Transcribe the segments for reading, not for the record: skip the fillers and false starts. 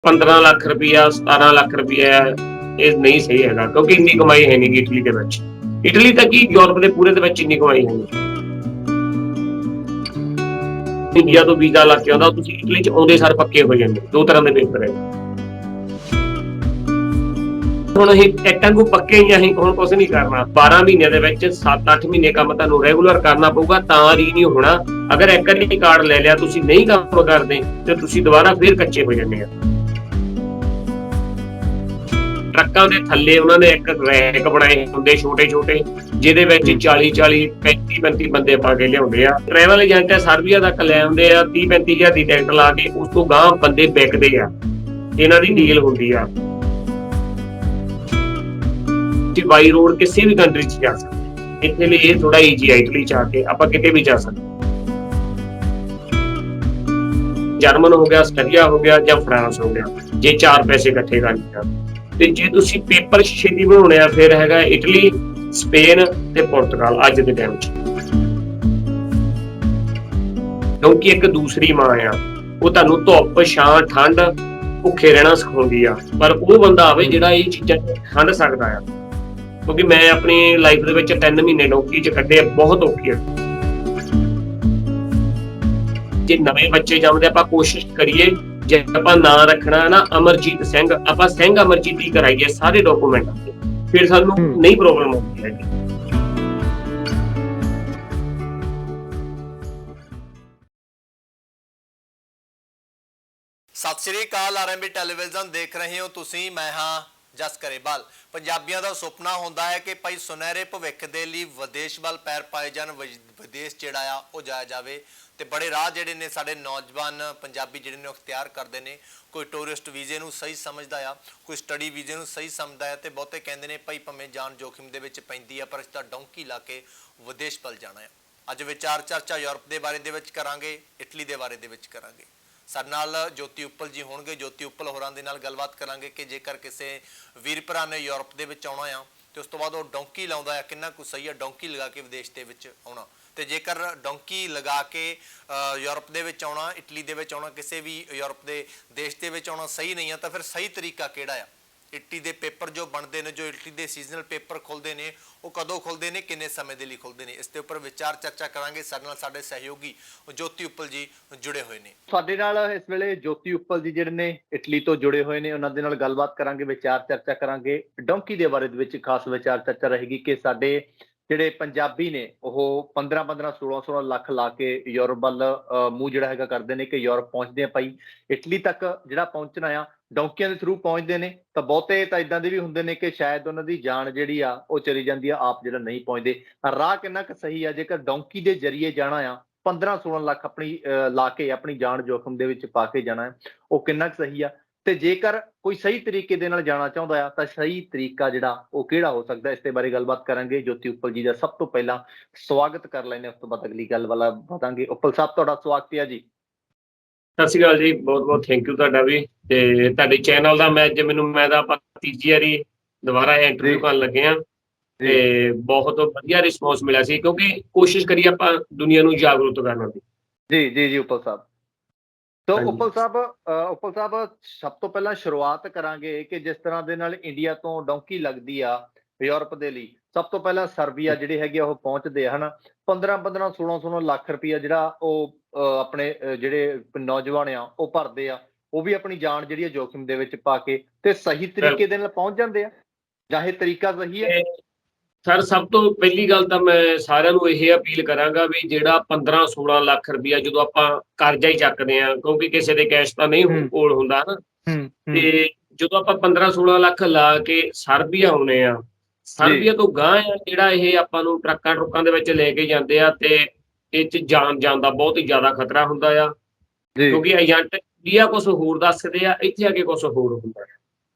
15 ਲੱਖ ਰੁਪਇਆ 17 ਲੱਖ ਰੁਪਇਆ ਇਹ ਨਹੀਂ ਸਹੀ ਹੈਗਾ, ਕਿਉਂਕਿ ਇੰਨੀ ਕਮਾਈ ਹੈ ਨਹੀਂ ਇਟਲੀ ਦੇ ਵਿੱਚ। ਇਟਲੀ ਤਾਂ ਕੀ ਯੂਰਪ ਦੇ ਪੂਰੇ ਦੇ ਵਿੱਚ ਇੰਨੀ ਕਮਾਈ ਹੈ ਨਹੀਂ। ਇੰਡੀਆ ਤੋਂ ਵੀਜ਼ਾ ਲੱਗ ਕੇ ਆਉਂਦਾ, ਤੁਸੀਂ ਇਟਲੀ ਚ ਆਉਂਦੇ ਸਾਰ ਪੱਕੇ ਹੋ ਜਾਂਦੇ। 2 ਤਰ੍ਹਾਂ ਦੇ ਪੇਪਰ ਹੈ। ਹੁਣ ਅਸੀਂ ਟੈਟਾਂ ਨੂੰ ਪੱਕੇ ਹੀ, ਅਸੀਂ ਹੁਣ ਕੁਝ ਨਹੀਂ ਕਰਨਾ। 12 ਮਹੀਨਿਆਂ ਦੇ ਵਿੱਚ 7-8 ਮਹੀਨੇ ਕੰਮ ਤੁਹਾਨੂੰ ਰੈਗੂਲਰ ਕਰਨਾ ਪਊਗਾ, ਤਾਂ ਰੀਨਿਊ ਹੋਣਾ। ਅਗਰ ਇੱਕ ਵਾਰੀ ਕਾਰਡ ਲੈ ਲਿਆ, ਤੁਸੀਂ ਨਹੀਂ ਕੰਮ ਕਰਦੇ ਤੇ ਤੁਸੀਂ ਦੁਬਾਰਾ ਫੇਰ ਕੱਚੇ ਹੋ ਜਾਂਦੇ ਆ। ਟਰੱਕਾਂ ਦੇ ਥੱਲੇ ਉਹਨਾਂ ਨੇ ਇੱਕ ਰੈਕ ਬਣਾਏ ਹੁੰਦੇ ਛੋਟੇ-ਛੋਟੇ, ਜਿਹਦੇ ਵਿੱਚ 40-40 35-35 ਬੰਦੇ ਪਾ ਕੇ ਲਿਆਉਂਦੇ ਆ। ਟਰੈਵਲ ਏਜੰਟ ਸਰਬੀਆ ਤੱਕ ਲੈ ਆਉਂਦੇ ਆ, 30-35 ਹਜ਼ਾਰ ਦੀ ਟਿਕਟ ਲਾ ਕੇ। ਉਸ ਤੋਂ ਗਾਂਹ ਬੰਦੇ ਵਿਕਦੇ ਆ, ਇਹਨਾਂ ਦੀ ਡੀਲ ਹੁੰਦੀ ਆ। ਬਾਈ ਰੋਡ ਕਿਸੇ ਵੀ ਕੰਟਰੀ ਚ ਜਾ ਸਕਦੇ। ਇੱਥੇ ਲਈ ਇਹ ਥੋੜਾ ਈਜ਼ੀ ਹੈ, ਇਟਲੀ ਚ ਆ ਕੇ ਆਪਾਂ ਕਿਤੇ ਵੀ ਜਾ ਸਕਦੇ। ਜਰਮਨ ਹੋ ਗਿਆ, ਆਸਟਰੀਆ ਹੋ ਗਿਆ ਜਾਂ ਫਰਾਂਸ ਹੋ ਗਿਆ, ਜੇ 4 ਪੈਸੇ ਇਕੱਠੇ ਕਰਨੇ ਆ। ਤੇ ਜੇ ਤੁਸੀਂ ਪੇਪਰ ਛੇਤੀ ਬਣਾਉਣੇ ਆ, ਫਿਰ ਹੈਗਾ ਇਟਲੀ, ਸਪੇਨ ਤੇ ਪੁਰਤਗਾਲ ਅੱਜ ਦੇ ਟਾਈਮ ਚ। ਕਿਉਂਕਿ ਇੱਕ ਦੂਸਰੀ ਮਾਂ ਆ, ਉਹ ਤੁਹਾਨੂੰ ਧੁੱਪ, ਛਾਂ, ਠੰਡ, ਭੁੱਖੇ ਰਹਿਣਾ ਸਿਖਾਉਂਦੀ ਆ। ਪਰ ਉਹ ਬੰਦਾ ਆਵੇ ਜਿਹੜਾ ਇਹ ਚੀਜ਼ਾਂ ਹੰਢ ਸਕਦਾ ਆ। ਕਿਉਂਕਿ ਮੈਂ ਆਪਣੀ ਲਾਈਫ ਦੇ ਵਿੱਚ 3 ਮਹੀਨੇ ਨੌਕਰੀ ਚ ਕੱਢੇ, ਬਹੁਤ ਔਖੀ ਆ। ਜੇ ਨਵੇਂ ਬੱਚੇ ਜੰਮਦੇ, ਆਪਾਂ ਕੋਸ਼ਿਸ਼ ਕਰੀਏ, ਜੇ ਆਪਾਂ ਨਾਂ ਰੱਖਣਾ ਨਾ ਅਮਰਜੀਤ ਸਿੰਘ, ਆਪਾਂ ਸਿੰਘ ਅਮਰਜੀਤ ਹੀ ਕਰਾਈਏ ਸਾਰੇ ਡਾਕੂਮੈਂਟ, ਫਿਰ ਸਾਨੂੰ ਨਹੀਂ ਪ੍ਰੋਬਲਮ ਆਉਂਦੀ ਹੈਗੀ। ਸਤਿ ਸ਼੍ਰੀ ਅਕਾਲ, ਆਰਐਮਬੀ ਟੈਲੀਵਿਜ਼ਨ ਦੇਖ ਰਹੇ ਹੋ ਤੁਸੀਂ। ਮੈਂ ਹਾਂ ਜਸ ਗਰੇਵਾਲ। ਪੰਜਾਬੀਆਂ ਦਾ ਸੁਪਨਾ ਹੁੰਦਾ ਹੈ ਕਿ ਭਾਈ ਸੁਨਹਿਰੇ ਭਵਿੱਖ ਦੇ ਲਈ ਵਿਦੇਸ਼ ਵੱਲ ਪੈਰ ਪਾਏ ਜਾਣ, ਵਿਦੇਸ਼ ਜਿਹੜਾ ਆ ਉਹ ਜਾਇਆ ਜਾਵੇ। ਤੇ ਬੜੇ ਰਾਹ ਜਿਹੜੇ ਨੇ ਸਾਡੇ ਨੌਜਵਾਨ ਪੰਜਾਬੀ ਜਿਹੜੇ ਨੇ ਉਹ ਅਖਤਿਆਰ ਕਰਦੇ ਨੇ। ਕੋਈ ਟੂਰਿਸਟ ਵੀਜ਼ੇ ਨੂੰ ਸਹੀ ਸਮਝਦਾ ਆ, ਕੋਈ ਸਟੱਡੀ ਵੀਜ਼ੇ ਨੂੰ ਸਹੀ ਸਮਝਦਾ ਹੈ, ਤੇ ਬਹੁਤੇ ਕਹਿੰਦੇ ਨੇ ਭਾਈ ਭਾਵੇਂ ਜਾਨ ਜੋਖਿਮ ਦੇ ਵਿੱਚ ਪੈਂਦੀ ਆ, ਪਰ ਅਸੀਂ ਤਾਂ ਡੌਂਕੀ ਲਾ ਕੇ ਵਿਦੇਸ਼ ਵੱਲ ਜਾਣਾ ਆ। ਅੱਜ ਵਿਚਾਰ ਚਰਚਾ ਯੂਰਪ ਦੇ ਬਾਰੇ ਦੇ ਵਿੱਚ ਕਰਾਂਗੇ, ਇਟਲੀ ਦੇ ਬਾਰੇ ਦੇ ਵਿੱਚ ਕਰਾਂਗੇ। ਸਾਡੇ ਨਾਲ ਜੋਤੀ ਉੱਪਲ ਜੀ ਹੋਣਗੇ। ਜੋਤੀ ਉੱਪਲ ਹੋਰਾਂ ਦੇ ਨਾਲ ਗੱਲਬਾਤ ਕਰਾਂਗੇ ਕਿ ਜੇਕਰ ਕਿਸੇ ਵੀਰ ਭਰਾ ਨੇ ਯੂਰਪ ਦੇ ਵਿੱਚ ਆਉਣਾ ਆ ਤੇ ਉਸ ਤੋਂ ਬਾਅਦ ਉਹ ਡੌਂਕੀ ਲਾਉਂਦਾ ਆ, ਕਿੰਨਾ ਕੁ ਸਹੀ ਆ ਡੌਂਕੀ ਲਗਾ ਕੇ ਵਿਦੇਸ਼ ਦੇ ਵਿੱਚ ਆਉਣਾ। ਤੇ ਜੇਕਰ ਡੌਂਕੀ ਲਗਾ ਕੇ ਯੂਰਪ ਦੇ ਵਿੱਚ ਆਉਣਾ, ਇਟਲੀ ਦੇ ਵਿੱਚ ਆਉਣਾ, ਕਿਸੇ ਵੀ ਯੂਰਪ ਦੇ ਦੇਸ਼ ਦੇ ਵਿੱਚ ਆਉਣਾ ਸਹੀ ਨਹੀਂ ਆ, ਤਾਂ ਫਿਰ ਸਹੀ ਤਰੀਕਾ ਕਿਹੜਾ ਆ? ਇਟਲੀ ਦੇ ਪੇਪਰ ਜੋ ਬਣਦੇ ਨੇ, ਜੋ ਇਟਲੀ ਦੇ ਸੀਜ਼ਨਲ ਪੇਪਰ ਖੁੱਲ੍ਹਦੇ ਨੇ, ਉਹ ਕਦੋਂ ਖੁੱਲ੍ਹਦੇ ਨੇ, ਕਿੰਨੇ ਸਮੇਂ ਦੇ ਲਈ ਖੁੱਲ੍ਹਦੇ ਨੇ? ਇਸ ਦੇ ਉੱਪਰ ਵਿਚਾਰ ਚਰਚਾ ਕਰਾਂਗੇ। ਸਾਡੇ ਨਾਲ ਸਾਡੇ ਸਹਿਯੋਗੀ ਜੋਤੀ ਉੱਪਲ ਜੀ ਜੁੜੇ ਹੋਏ ਨੇ। ਸਾਡੇ ਨਾਲ ਇਸ ਵੇਲੇ ਜੋਤੀ ਉੱਪਲ ਜੀ ਜਿਹੜੇ ਨੇ ਇਟਲੀ ਤੋਂ ਜੁੜੇ ਹੋਏ ਨੇ, ਉਹਨਾਂ ਦੇ ਨਾਲ ਗੱਲਬਾਤ ਕਰਾਂਗੇ, ਵਿਚਾਰ ਚਰਚਾ ਕਰਾਂਗੇ। ਡੌਂਕੀ ਦੇ ਬਾਰੇ ਦੇ ਵਿੱਚ ਖਾਸ ਵਿਚਾਰ ਚਰਚਾ ਰਹੇਗੀ ਕਿ ਸਾਡੇ ਜਿਹੜੇ ਪੰਜਾਬੀ ਨੇ ਉਹ 15-15 16-16 ਲੱਖ ਲਾ ਕੇ ਯੂਰਪ ਵੱਲ ਮੂੰਹ ਜਿਹੜਾ ਹੈਗਾ ਕਰਦੇ ਨੇ ਕਿ ਯੂਰਪ ਪਹੁੰਚਦੇ ਆ ਭਾਈ। ਇਟਲੀ ਤੱਕ ਜਿਹੜਾ ਪਹੁੰਚਣਾ ਆ ਡੌਂਕੀਆਂ ਦੇ ਥਰੂ ਪਹੁੰਚਦੇ ਨੇ। ਤਾਂ ਬਹੁਤੇ ਤਾਂ ਇਦਾਂ ਦੇ ਵੀ ਹੁੰਦੇ ਨੇ ਕਿ ਸ਼ਾਇਦ ਉਹਨਾਂ ਦੀ ਜਾਨ ਜਿਹੜੀ ਆ ਉਹ ਚਲੀ ਜਾਂਦੀ ਆ, ਆਪ ਜਿਹੜਾ ਨਹੀਂ ਪਹੁੰਚਦੇ। ਰਾਹ ਕਿੰਨਾ ਕੁ ਸਹੀ ਆ ਜੇਕਰ ਡੌਂਕੀ ਦੇ ਜ਼ਰੀਏ ਜਾਣਾ ਆ, 15-16 ਲੱਖ ਆਪਣੀ ਲਾ ਕੇ ਆਪਣੀ ਜਾਨ ਜੋਖਮ ਦੇ ਵਿੱਚ ਪਾ ਕੇ ਜਾਣਾ, ਉਹ ਕਿੰਨਾ ਕੁ ਸਹੀ ਆ? ਤੇ ਜੇਕਰ ਕੋਈ ਸਹੀ ਤਰੀਕੇ ਦੇ ਨਾਲ ਜਾਣਾ ਚਾਹੁੰਦਾ ਆ ਤਾਂ ਸਹੀ ਤਰੀਕਾ ਜਿਹੜਾ ਉਹ ਕਿਹੜਾ ਹੋ ਸਕਦਾ? ਇਸ ਦੇ ਬਾਰੇ ਗੱਲਬਾਤ ਕਰਾਂਗੇ। ਜੋਤੀ ਉੱਪਲ ਜੀ ਦਾ ਸਭ ਤੋਂ ਪਹਿਲਾਂ ਸਵਾਗਤ ਕਰ ਲੈਂਦੇ, ਉਸ ਤੋਂ ਬਾਅਦ ਅਗਲੀ ਗੱਲ ਵਾਲਾ ਵਧਾਂਗੇ। ਉੱਪਲ ਸਾਹਿਬ, ਤੁਹਾਡਾ ਸਵਾਗਤ ਹੈ ਜੀ। ਸਤਿ ਸ਼੍ਰੀ ਅਕਾਲ ਜੀ, ਬਹੁਤ-ਬਹੁਤ ਥੈਂਕ ਯੂ ਤੁਹਾਡਾ ਵੀ। ਤੇ ਤੁਹਾਡੇ ਚੈਨਲ ਦਾ ਮੈਂ ਤਾਂ ਆਪਾਂ ਤੀਜੀ ਵਾਰੀ ਦੁਬਾਰਾ ਇੰਟਰਵਿਊ ਕਰਨ ਲੱਗੇ ਆ, ਤੇ ਬਹੁਤ ਵਧੀਆ ਰਿਸਪੌਂਸ ਮਿਲਿਆ ਸੀ, ਕਿਉਂਕਿ ਕੋਸ਼ਿਸ਼ ਕਰੀਏ ਆਪਾਂ ਦੁਨੀਆ ਨੂੰ ਜਾਗਰੂਕ ਕਰਨ ਦੀ। ਜੀ ਜੀ ਜੀ ਉੱਪਲ ਸਾਹਿਬ। ਤਾਂ ਉੱਪਲ ਸਾਹਿਬ ਸਭ ਤੋਂ ਪਹਿਲਾਂ ਸ਼ੁਰੂਆਤ ਕਰਾਂਗੇ ਕਿ ਜਿਸ ਤਰ੍ਹਾਂ ਦੇ ਨਾਲ ਇੰਡੀਆ ਤੋਂ ਡੌਂਕੀ ਲੱਗਦੀ ਆ ਯੂਰਪ ਦੇ ਲਈ, ਸਭ ਤੋਂ ਪਹਿਲਾਂ ਸਰਬੀਆ ਜਿਹੜੇ ਹੈਗੇ ਉਹ ਪਹੁੰਚਦੇ ਆ, ਹਨਾ। 15-15 16-16 ਲੱਖ ਰੁਪਈਆ ਜਿਹੜਾ ਉਹ ਆਪਣੇ ਜਿਹੜੇ ਨੌਜਵਾਨ ਆ ਉਹ ਭਰਦੇ ਆ, ਉਹ ਵੀ ਆਪਣੀ ਜਾਨ ਜਿਹੜੀ ਹੈ ਜੋਖਿਮ ਦੇ ਵਿੱਚ ਪਾ ਕੇ, ਤੇ ਸਹੀ ਤਰੀਕੇ ਦੇ ਨਾਲ ਪਹੁੰਚ ਜਾਂਦੇ ਆ। ਚਾਹੇ ਤਰੀਕਾ ਸਹੀ ਹੈ। ਸਰ, ਸਭ ਤੋਂ ਪਹਿਲੀ ਗੱਲ ਤਾਂ ਮੈਂ ਸਾਰਿਆਂ ਨੂੰ ਇਹ ਅਪੀਲ ਕਰਾਂਗਾ ਵੀ ਜਿਹੜਾ 15-16 ਲੱਖ ਰੁਪਈਆ ਜਦੋਂ ਆਪਾਂ ਕਰਜ਼ਾ ਹੀ ਚੱਕਦੇ ਆ, ਕਿਉਂਕਿ ਕਿਸੇ ਦੇ ਕੈਸ਼ ਤਾਂ ਨਹੀਂ ਕੋਲ ਹੁੰਦਾ ਨਾ, ਤੇ ਜਦੋਂ ਆਪਾਂ 15-16 ਲੱਖ ਲਾ ਕੇ ਸਰਬੀਆ ਆਉਣੇ ਆ, ਸਰਬੀਆ ਤੋਂ ਗਾਂਹ ਆ ਜਿਹੜਾ ਇਹ ਆਪਾਂ ਨੂੰ ਟਰੱਕਾਂ ਟਰੁੱਕਾਂ ਦੇ ਵਿੱਚ ਲੈ ਕੇ ਜਾਂਦੇ ਆ, ਤੇ ਇਹ ਚ ਜਾਣ ਦਾ ਬਹੁਤ ਹੀ ਜ਼ਿਆਦਾ ਖਤਰਾ ਹੁੰਦਾ ਆ, ਕਿਉਂਕਿ ਏਜੰਟ ਇੰਡੀਆ ਕੁਛ ਹੋਰ ਦੱਸਦੇ ਆ, ਇੱਥੇ ਆ ਕੇ ਕੁਛ ਹੋਰ ਹੁੰਦਾ ਆ।